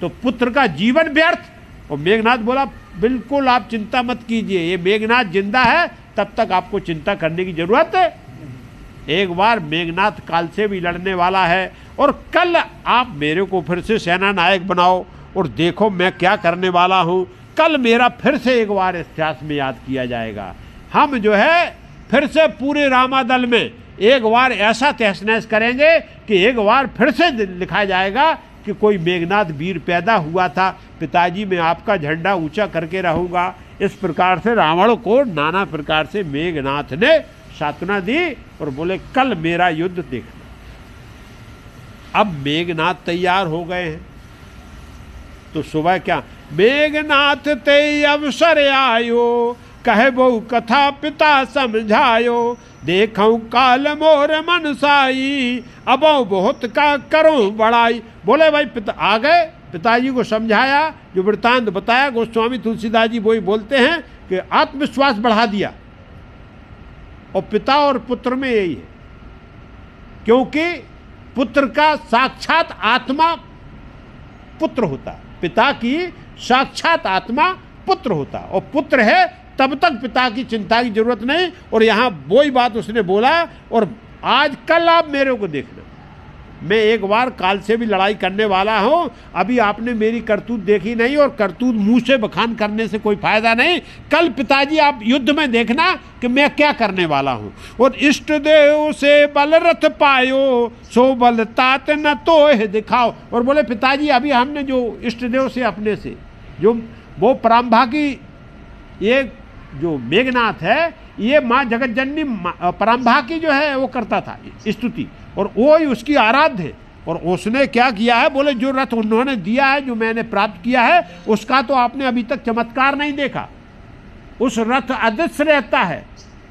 तो पुत्र का जीवन व्यर्थ। और मेघनाथ बोला बिल्कुल आप चिंता मत कीजिए, ये मेघनाथ जिंदा है तब तक आपको चिंता करने की जरूरत है। एक बार मेघनाथ काल से भी लड़ने वाला है और कल आप मेरे को फिर से सेना नायक बनाओ और देखो मैं क्या करने वाला हूँ। कल मेरा फिर से एक बार इतिहास में याद किया जाएगा। हम जो है फिर से पूरे रामादल में एक बार ऐसा तहस नहस करेंगे कि एक बार फिर से लिखा जाएगा कि कोई मेघनाथ वीर पैदा हुआ था, पिताजी मैं आपका झंडा ऊंचा करके रहूंगा। इस प्रकार से रावण को नाना प्रकार से मेघनाथ ने सांत्वना दी और बोले कल मेरा युद्ध देखना। अब मेघनाथ तैयार हो गए हैं तो सुबह क्या मेघनाथ ते अवसर आयो, कहे बहु कथा पिता समझायो, देखऊं काल मोर मनसाई, अबो बहुत का करूं बड़ाई। बोले भाई पिता आ गए, पिताजी को समझाया, जो वृत्तांत बताया गोस्वामी तुलसीदास जी वही बोलते हैं कि आत्मविश्वास बढ़ा दिया। और पिता और पुत्र में यही है, क्योंकि पुत्र का साक्षात आत्मा पुत्र होता, पिता की साक्षात आत्मा पुत्र होता, और पुत्र है तब तक पिता की चिंता की जरूरत नहीं। और यहाँ वही बात उसने बोला। और आज कल आप मेरे को देखना, मैं एक बार काल से भी लड़ाई करने वाला हूँ, अभी आपने मेरी करतूत देखी नहीं, और करतूत मुंह से बखान करने से कोई फायदा नहीं। कल पिताजी आप युद्ध में देखना कि मैं क्या करने वाला हूँ। और इष्ट देव से बल रथ पायो, सो बल तात न तो दिखाओ। और बोले पिताजी अभी हमने जो इष्ट देव से अपने से जो वो पराम्भा की ये जो मेघनाथ है, ये माँ जगत जननी पराम्भा की जो है वो करता था स्तुति, और वो ही उसकी आराध्य है। और उसने क्या किया है, बोले जो रथ उन्होंने दिया है, जो मैंने प्राप्त किया है, उसका तो आपने अभी तक चमत्कार नहीं देखा। उस रथ अदृश्य रहता है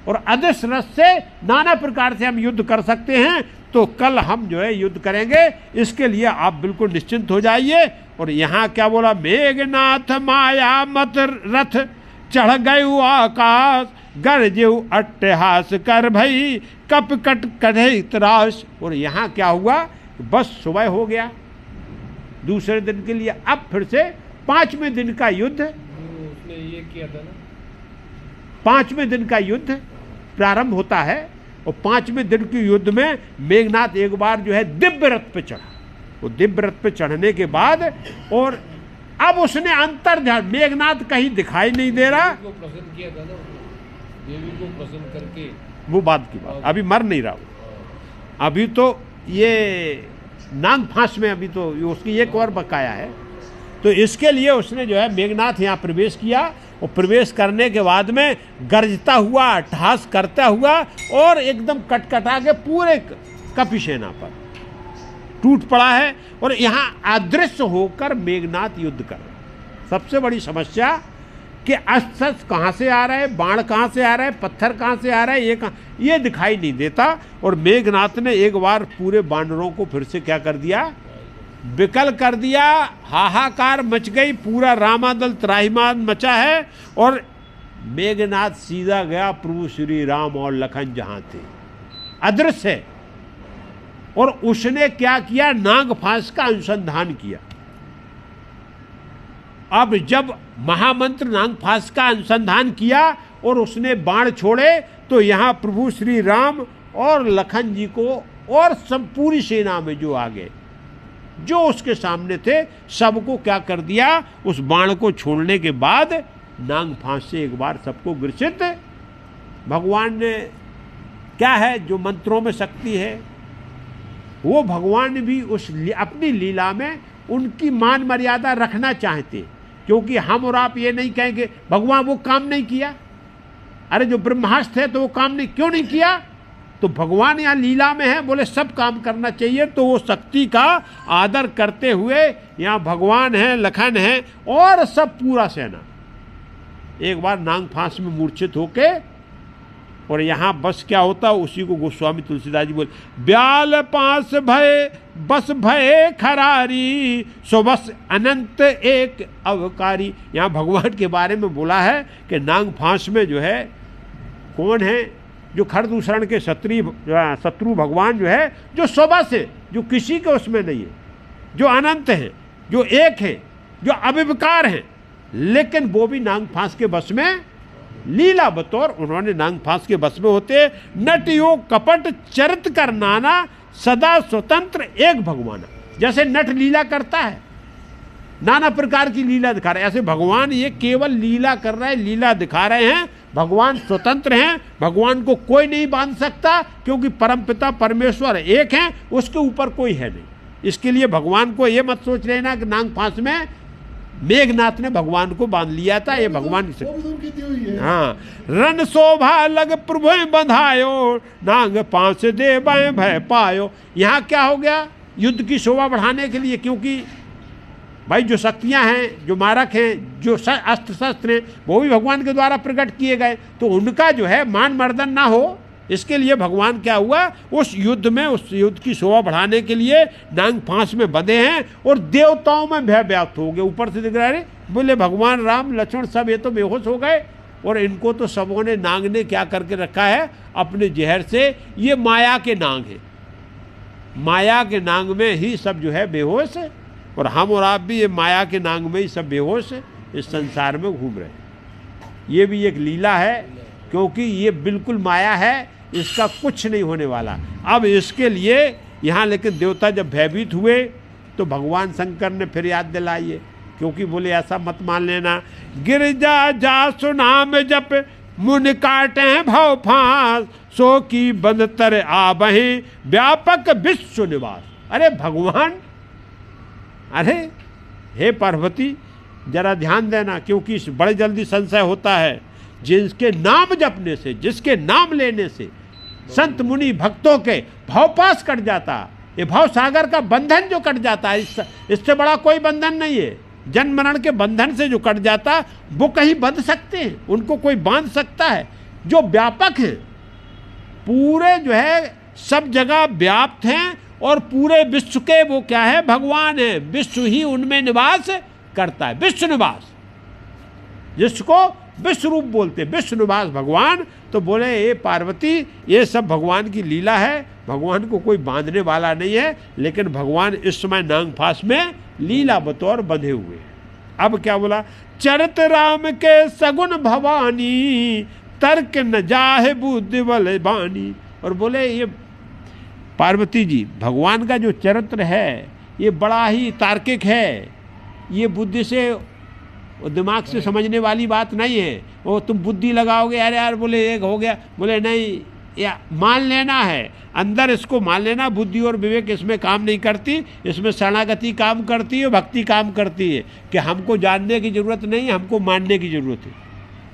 और अदृश्य रथ से नाना प्रकार से हम युद्ध कर सकते हैं। तो कल हम जो है युद्ध करेंगे, इसके लिए आप बिल्कुल निश्चिंत हो जाइए। और यहाँ क्या बोला, मेघनाथ माया मत रथ चढ़ गयु आकाश, गरजेऊ अट्टहास कर भई कप कट कढ़े त्रास। और यहाँ क्या हुआ, बस सुबह हो गया दूसरे दिन के लिए। अब फिर से 5वें दिन का युद्ध, उसने ये किया था ना, 5वें दिन का युद्ध प्रारंभ होता है। और 5वें दिन के युद्ध में मेघनाथ एक बार जो है दिव्य रथ पे चढ़ा। वो दिव्य रथ पे चढ़ने के बाद और अब उसने अंतर ध्यान, मेघनाथ कहीं दिखाई नहीं दे रहा। को प्रसन्न किया था ना, देवी को प्रसन्न करके, वो बात की बात, अभी मर नहीं रहा वो। अभी तो ये नांग फांस में, अभी तो उसकी एक और बकाया है। तो इसके लिए उसने जो है मेघनाथ यहाँ प्रवेश किया। और प्रवेश करने के बाद में गरजता हुआ, अट्टहास करता हुआ और एकदम कटकटा के पूरे कपि सेना पर टूट पड़ा है। और यहाँ अदृश्य होकर मेघनाथ युद्ध कर रहा है। सबसे बड़ी समस्या कि अस्त्र कहाँ से आ रहा है, बाण कहाँ से आ रहा है, पत्थर कहाँ से आ रहा है, ये दिखाई नहीं देता। और मेघनाथ ने एक बार पूरे बानरों को फिर से क्या कर दिया, विकल कर दिया। हाहाकार मच गई, पूरा रामादल त्राहिमाम मचा है। और मेघनाथ सीधा गया प्रभु श्री राम और लखन जहां थे, अदृश्य है। और उसने क्या किया, नाग फांस का अनुसंधान किया। अब जब महामंत्र नाग फांस का अनुसंधान किया और उसने बाण छोड़े, तो यहां प्रभु श्री राम और लखन जी को और सब पूरी सेना में जो आगे जो उसके सामने थे, सबको क्या कर दिया, उस बाण को छोड़ने के बाद नाग फांस से एक बार सबको ग्रसित। भगवान ने क्या है, जो मंत्रों में शक्ति है, वो भगवान भी उस अपनी लीला में उनकी मान मर्यादा रखना चाहते। क्योंकि हम और आप ये नहीं कहेंगे भगवान वो काम नहीं किया, अरे जो ब्रह्मास्त्र है तो वो काम नहीं क्यों नहीं किया, तो भगवान यहाँ लीला में है, बोले सब काम करना चाहिए, तो वो शक्ति का आदर करते हुए यहाँ भगवान है, लखन है और सब पूरा सेना एक बार नांग फांस में मूर्छित होके, और यहाँ बस क्या होता उसी को गोस्वामी तुलसीदास जी बोले, ब्याल पास भय बस भय खरारी, सो बस अनंत एक अवकारी। यहाँ भगवान के बारे में बोला है कि नांग फांस में जो है कौन है, जो खरदूषण के शत्रु भगवान जो है, जो स्वबस है, जो किसी के उसमें नहीं है, जो अनंत है, जो एक है, जो अविकार है, लेकिन वो भी नांग फांस के बस में लीला बतौर उन्होंने नांग फांस के बस में होते। नट योग कपट चरित कर नाना, सदा स्वतंत्र एक भगवान। जैसे नट लीला करता है, नाना प्रकार की लीला दिखा रहे हैं, ऐसे भगवान ये केवल लीला कर रहे हैं, लीला दिखा रहे हैं। भगवान स्वतंत्र हैं, भगवान को कोई नहीं बांध सकता, क्योंकि परमपिता परमेश्वर एक हैं, उसके ऊपर कोई है नहीं। इसके लिए भगवान को ये मत सोच लेना कि नांग फांस में मेघनाथ ने भगवान को बांध लिया था, ये भगवान की हाँ। रन शोभा लग प्रभु बंधायो, नांग फांस दे भय पायो। यहाँ क्या हो गया, युद्ध की शोभा बढ़ाने के लिए, क्योंकि भाई जो शक्तियाँ हैं, जो मारक हैं, जो अस्त्र शस्त्र हैं, वो भी भगवान के द्वारा प्रकट किए गए, तो उनका जो है मान मर्दन ना हो, इसके लिए भगवान क्या हुआ, उस युद्ध में, उस युद्ध की शोभा बढ़ाने के लिए नांग फांस में बंधे हैं, और देवताओं में भय व्याप्त हो गए। ऊपर से दिख रहा है, बोले भगवान राम लक्ष्मण सब ये तो बेहोश हो गए, और इनको तो सबों ने, नांग ने क्या करके रखा है अपने जहर से। ये माया के नांग है, माया के नांग में ही सब जो है बेहोश है, और हम और आप भी ये माया के नांग में ही सब बेहोश है, इस संसार में घूम रहे हैं। ये भी एक लीला है, क्योंकि ये बिल्कुल माया है, इसका कुछ नहीं होने वाला। अब इसके लिए यहाँ लेकिन देवता जब भयभीत हुए तो भगवान शंकर ने फिर याद दिलाइए, क्योंकि बोले ऐसा मत मान लेना, गिरजा जा सुनाम जप मुन काटे भव फांस, सो की बंदतर आबहि व्यापक विश्व निवास। अरे भगवान, अरे हे पार्वती जरा ध्यान देना, क्योंकि बड़े जल्दी संशय होता है। जिसके नाम जपने से, जिसके नाम लेने से संत मुनि भक्तों के भवपास कट जाता, ये भव सागर का बंधन जो कट जाता है, इससे बड़ा कोई बंधन नहीं है। जन्म मरण के बंधन से जो कट जाता, वो कहीं बंध सकते हैं, उनको कोई बांध सकता है। जो व्यापक हैं, पूरे जो है सब जगह व्याप्त हैं, और पूरे विश्व के वो क्या है, भगवान है। विश्व ही उनमें निवास करता है, विश्व निवास, जिसको विश्व रूप बोलते, विश्व निवास भगवान। तो बोले ये पार्वती, ये सब भगवान की लीला है, भगवान को कोई बांधने वाला नहीं है, लेकिन भगवान इस समय नांग फांस में लीला बतौर बंधे हुए हैं। अब क्या बोला, चरित राम के सगुन भवानी, तर्क न जाहे बुद्धि बल बानी। और बोले ये पार्वती जी, भगवान का जो चरित्र है ये बड़ा ही तार्किक है, ये बुद्धि से और दिमाग से समझने वाली बात नहीं है। वो तुम बुद्धि लगाओगे, अरे यार बोले एक हो गया, बोले नहीं, या मान लेना है, अंदर इसको मान लेना। बुद्धि और विवेक इसमें काम नहीं करती, इसमें शरणागति काम करती है, भक्ति काम करती है, कि हमको जानने की जरूरत नहीं है, हमको मानने की जरूरत है।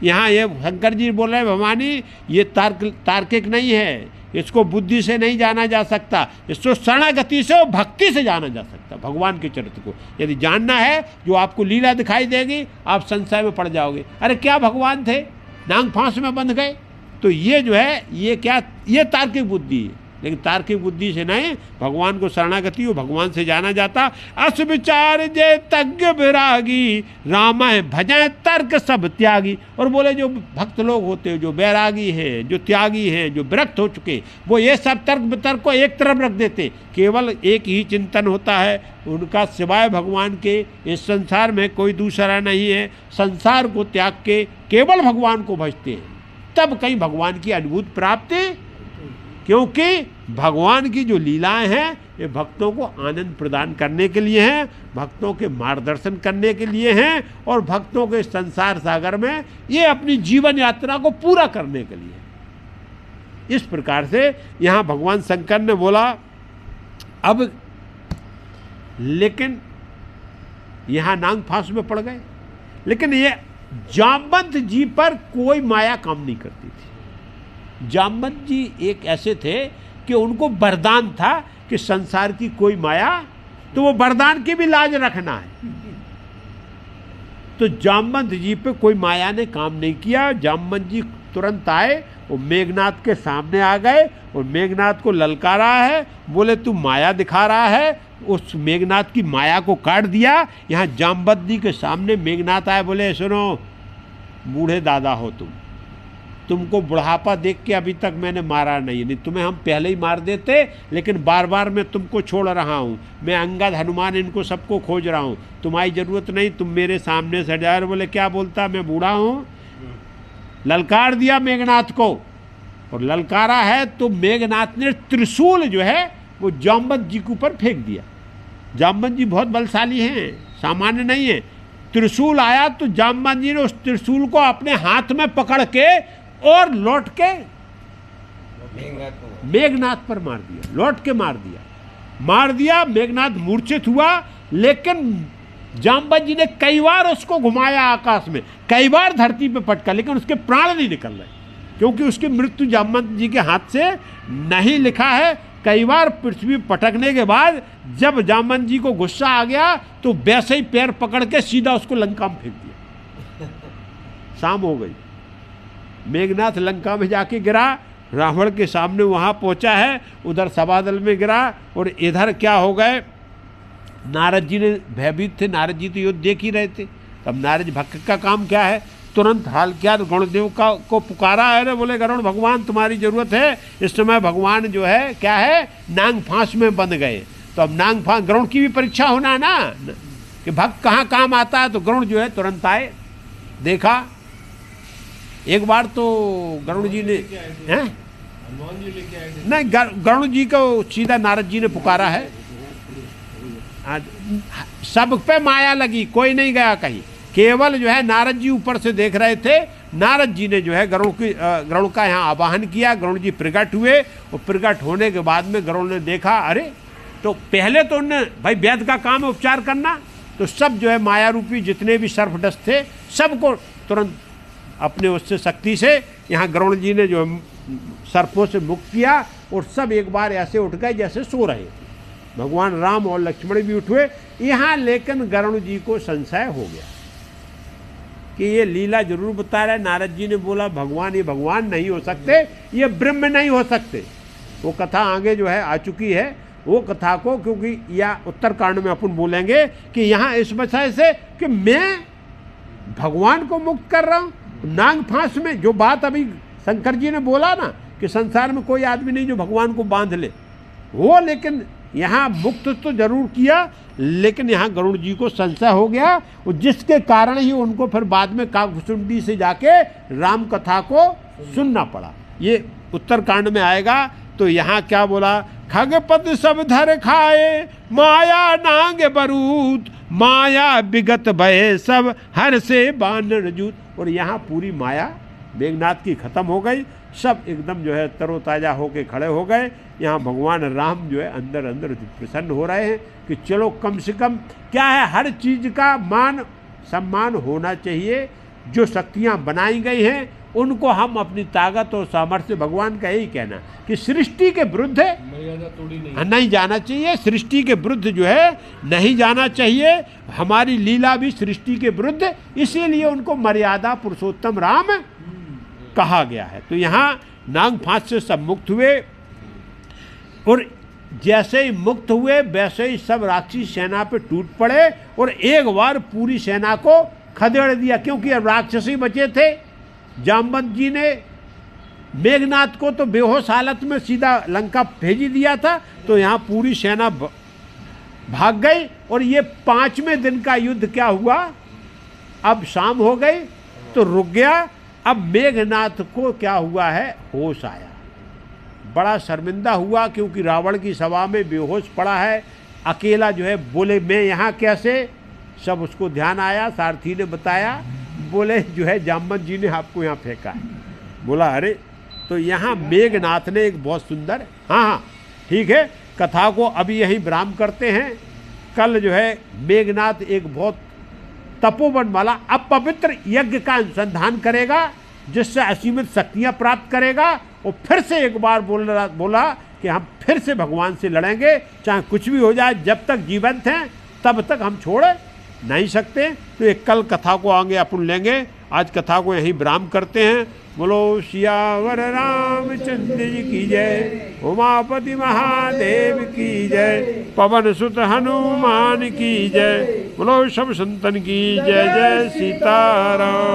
यहाँ ये शंकर जी बोल रहे हैं, भवानी ये तार्किक नहीं है, इसको बुद्धि से नहीं जाना जा सकता, इसको शरणागति से और भक्ति से जाना जा सकता। भगवान के चरित्र को यदि जानना है, जो आपको लीला दिखाई देगी, आप संशय में पड़ जाओगे। अरे क्या भगवान थे, नांग फांस में बंध गए, तो ये जो है ये क्या, ये तार्किक बुद्धि है। लेकिन तार्किक बुद्धि से नहीं, भगवान को शरणागति और भगवान से जाना जाता। अस विचार जे तज्ञ विरागी, राम भजन तर्क सब त्यागी। और बोले जो भक्त लोग होते हैं, जो बैरागी हैं, जो त्यागी हैं, जो विरक्त हो चुके, वो ये सब तर्क वितर्क को एक तरफ रख देते, केवल एक ही चिंतन होता है उनका, सिवाय भगवान के इस संसार में कोई दूसरा नहीं है। संसार को त्याग के केवल भगवान को भजते हैं, तब कहीं भगवान की अद्भुत प्राप्ति। क्योंकि भगवान की जो लीलाएं हैं ये भक्तों को आनंद प्रदान करने के लिए हैं, भक्तों के मार्गदर्शन करने के लिए हैं, और भक्तों के संसार सागर में ये अपनी जीवन यात्रा को पूरा करने के लिए। इस प्रकार से यहाँ भगवान शंकर ने बोला। अब लेकिन यहाँ नांग फांस में पड़ गए, लेकिन ये जामवंत जी पर कोई माया काम नहीं करती थी। जामवंत जी एक ऐसे थे कि उनको वरदान था कि संसार की कोई माया, तो वो वरदान की भी लाज रखना है। तो जामवंत जी पे कोई माया ने काम नहीं किया। जामवंत जी तुरंत आए और मेघनाथ के सामने आ गए और मेघनाथ को ललकारा है, बोले तू माया दिखा रहा है। उस मेघनाथ की माया को काट दिया। यहाँ जामवंत जी के सामने मेघनाथ आए, बोले सुनो बूढ़े दादा हो तुमको बुढ़ापा देख के अभी तक मैंने मारा नहीं तुम्हें हम पहले ही मार देते, लेकिन बार बार मैं तुमको छोड़ रहा हूँ। मैं अंगद हनुमान इनको सबको खोज रहा हूँ, तुम्हारी ज़रूरत नहीं, तुम मेरे सामने से जाए। बोले क्या बोलता, मैं बूढ़ा हूँ। ललकार दिया मेघनाथ को, और ललकारा है तो मेघनाथ ने त्रिशूल जो है वो जामवंत जी के ऊपर फेंक दिया। जामवंत जी बहुत बलशाली हैं, सामान्य नहीं है। त्रिशूल आया तो जामवंत जी ने उस त्रिशूल को अपने हाथ में पकड़ के और लौट के मेघनाथ पर मार दिया, लौट के मार दिया। मेघनाथ मूर्छित हुआ, लेकिन जामवंत जी ने कई बार उसको घुमाया आकाश में, कई बार धरती पे पटका, लेकिन उसके प्राण नहीं निकल रहे, क्योंकि उसकी मृत्यु जामवंत जी के हाथ से नहीं लिखा है। कई बार पृथ्वी पटकने के बाद जब जामवंत जी को गुस्सा आ गया तो वैसे ही पैर पकड़ के सीधा उसको लंका में फेंक दिया। शाम हो गई, मेघनाथ लंका में जाके गिरा, रावण के सामने वहाँ पहुँचा है, उधर सभादल में गिरा। और इधर क्या हो गए, नारद जी ने भयभीत थे, नारद जी तो युद्ध देख ही रहे थे। अब नारद भक्त का काम क्या है, तुरंत हाल क्या गरुड़देव को पुकारा है। बोले गरुड़ भगवान तुम्हारी जरूरत है। इस समय भगवान जो है क्या है, नांग फांस में बंध गए। तो अब नांग फांस, गरुड़ की भी परीक्षा होना ना कि भक्त कहाँ काम आता है। तो गरुड़ जो है तुरंत आए, देखा। एक बार तो गरुड़ जी ने नहीं, गरुड़ जी को सीधा नारद जी ने पुकारा है। सब पे माया लगी, कोई नहीं गया कहीं, केवल जो है नारद जी ऊपर से देख रहे थे। नारद जी ने जो है गरुड़ का यहाँ आवाहन किया, गरुड़ जी प्रकट हुए, और प्रकट होने के बाद में गरुड़ ने देखा, अरे तो पहले तो उन्होंने भाई वैद्य का काम है उपचार करना, तो सब जो है माया रूपी जितने भी सर्पदस्त थे सबको तुरंत अपने उससे शक्ति से यहाँ गरुड़ जी ने जो सर्पों से मुक्त किया, और सब एक बार ऐसे उठ गए जैसे सो रहे थे। भगवान राम और लक्ष्मण भी उठे यहाँ, लेकिन गरुड़ जी को संशय हो गया कि ये लीला जरूर बता रहा है। नारद जी ने बोला भगवान, ये भगवान नहीं हो सकते, ये ब्रह्म नहीं हो सकते। वो कथा आगे जो है आ चुकी है, वो कथा को, क्योंकि या उत्तरकांड में अपन बोलेंगे कि यहाँ इस विषय से कि मैं भगवान को मुक्त कर रहा हूँ नांग फांस में। जो बात अभी शंकर जी ने बोला ना कि संसार में कोई आदमी नहीं जो भगवान को बांध ले, वो लेकिन यहाँ मुक्त तो जरूर किया, लेकिन यहाँ गरुड़ जी को संशय हो गया, जिसके कारण ही उनको फिर बाद में काकभुसुंडी से जाके राम कथा को सुनना पड़ा। ये उत्तरकांड में आएगा। तो यहाँ क्या बोला, खगपत सब धर खाए, माया नांग बरूत, माया विगत भय सब हर से बानर जूत। और यहाँ पूरी माया मेघनाथ की खत्म हो गई, सब एकदम जो है तरोताज़ा होके खड़े हो गए। यहाँ भगवान राम जो है अंदर अंदर प्रसन्न हो रहे हैं कि चलो कम से कम क्या है, हर चीज़ का मान सम्मान होना चाहिए। जो शक्तियाँ बनाई गई हैं उनको हम अपनी ताकत और सामर्थ्य, भगवान का यही कहना कि सृष्टि के विरुद्ध नहीं जाना चाहिए, सृष्टि के विरुद्ध जो है नहीं जाना चाहिए। हमारी लीला भी सृष्टि के विरुद्ध, इसीलिए उनको मर्यादा पुरुषोत्तम राम कहा गया है। तो यहाँ नाग फांस से सब मुक्त हुए, और जैसे ही मुक्त हुए वैसे ही सब राक्षसी सेना पे टूट पड़े और एक बार पूरी सेना को खदेड़ दिया, क्योंकि अब राक्षसी बचे थे। जामवंत जी ने मेघनाथ को तो बेहोश हालत में सीधा लंका भेज दिया था, तो यहाँ पूरी सेना भाग गई। और ये 5वें दिन का युद्ध क्या हुआ, अब शाम हो गई तो रुक गया। अब मेघनाथ को क्या हुआ है, होश आया, बड़ा शर्मिंदा हुआ, क्योंकि रावण की सभा में बेहोश पड़ा है, अकेला जो है। बोले मैं यहाँ कैसे, सब उसको ध्यान आया, सारथी ने बताया, बोले जो है जामवंत जी ने आपको यहाँ फेंका है। बोला अरे, तो यहाँ मेघनाथ ने एक बहुत सुंदर, हाँ ठीक है, कथा को अभी यहीं विराम करते हैं। कल जो है मेघनाथ एक बहुत तपोवन वाला अपवित्र यज्ञ का अनुसंधान करेगा, जिससे असीमित शक्तियाँ प्राप्त करेगा, वो फिर से एक बार बोला कि हम फिर से भगवान से लड़ेंगे, चाहे कुछ भी हो जाए, जब तक जीवंत हैं तब तक हम छोड़ नहीं सकते। तो एक कल कथा को आगे अपन लेंगे, आज कथा को यहीं विराम करते हैं। बोलो सियावर रामचंद्र जी की जय, उमापति महादेव की जय, पवन सुत हनुमान की जय, बोलो सब संतन की जय। जय सीताराम।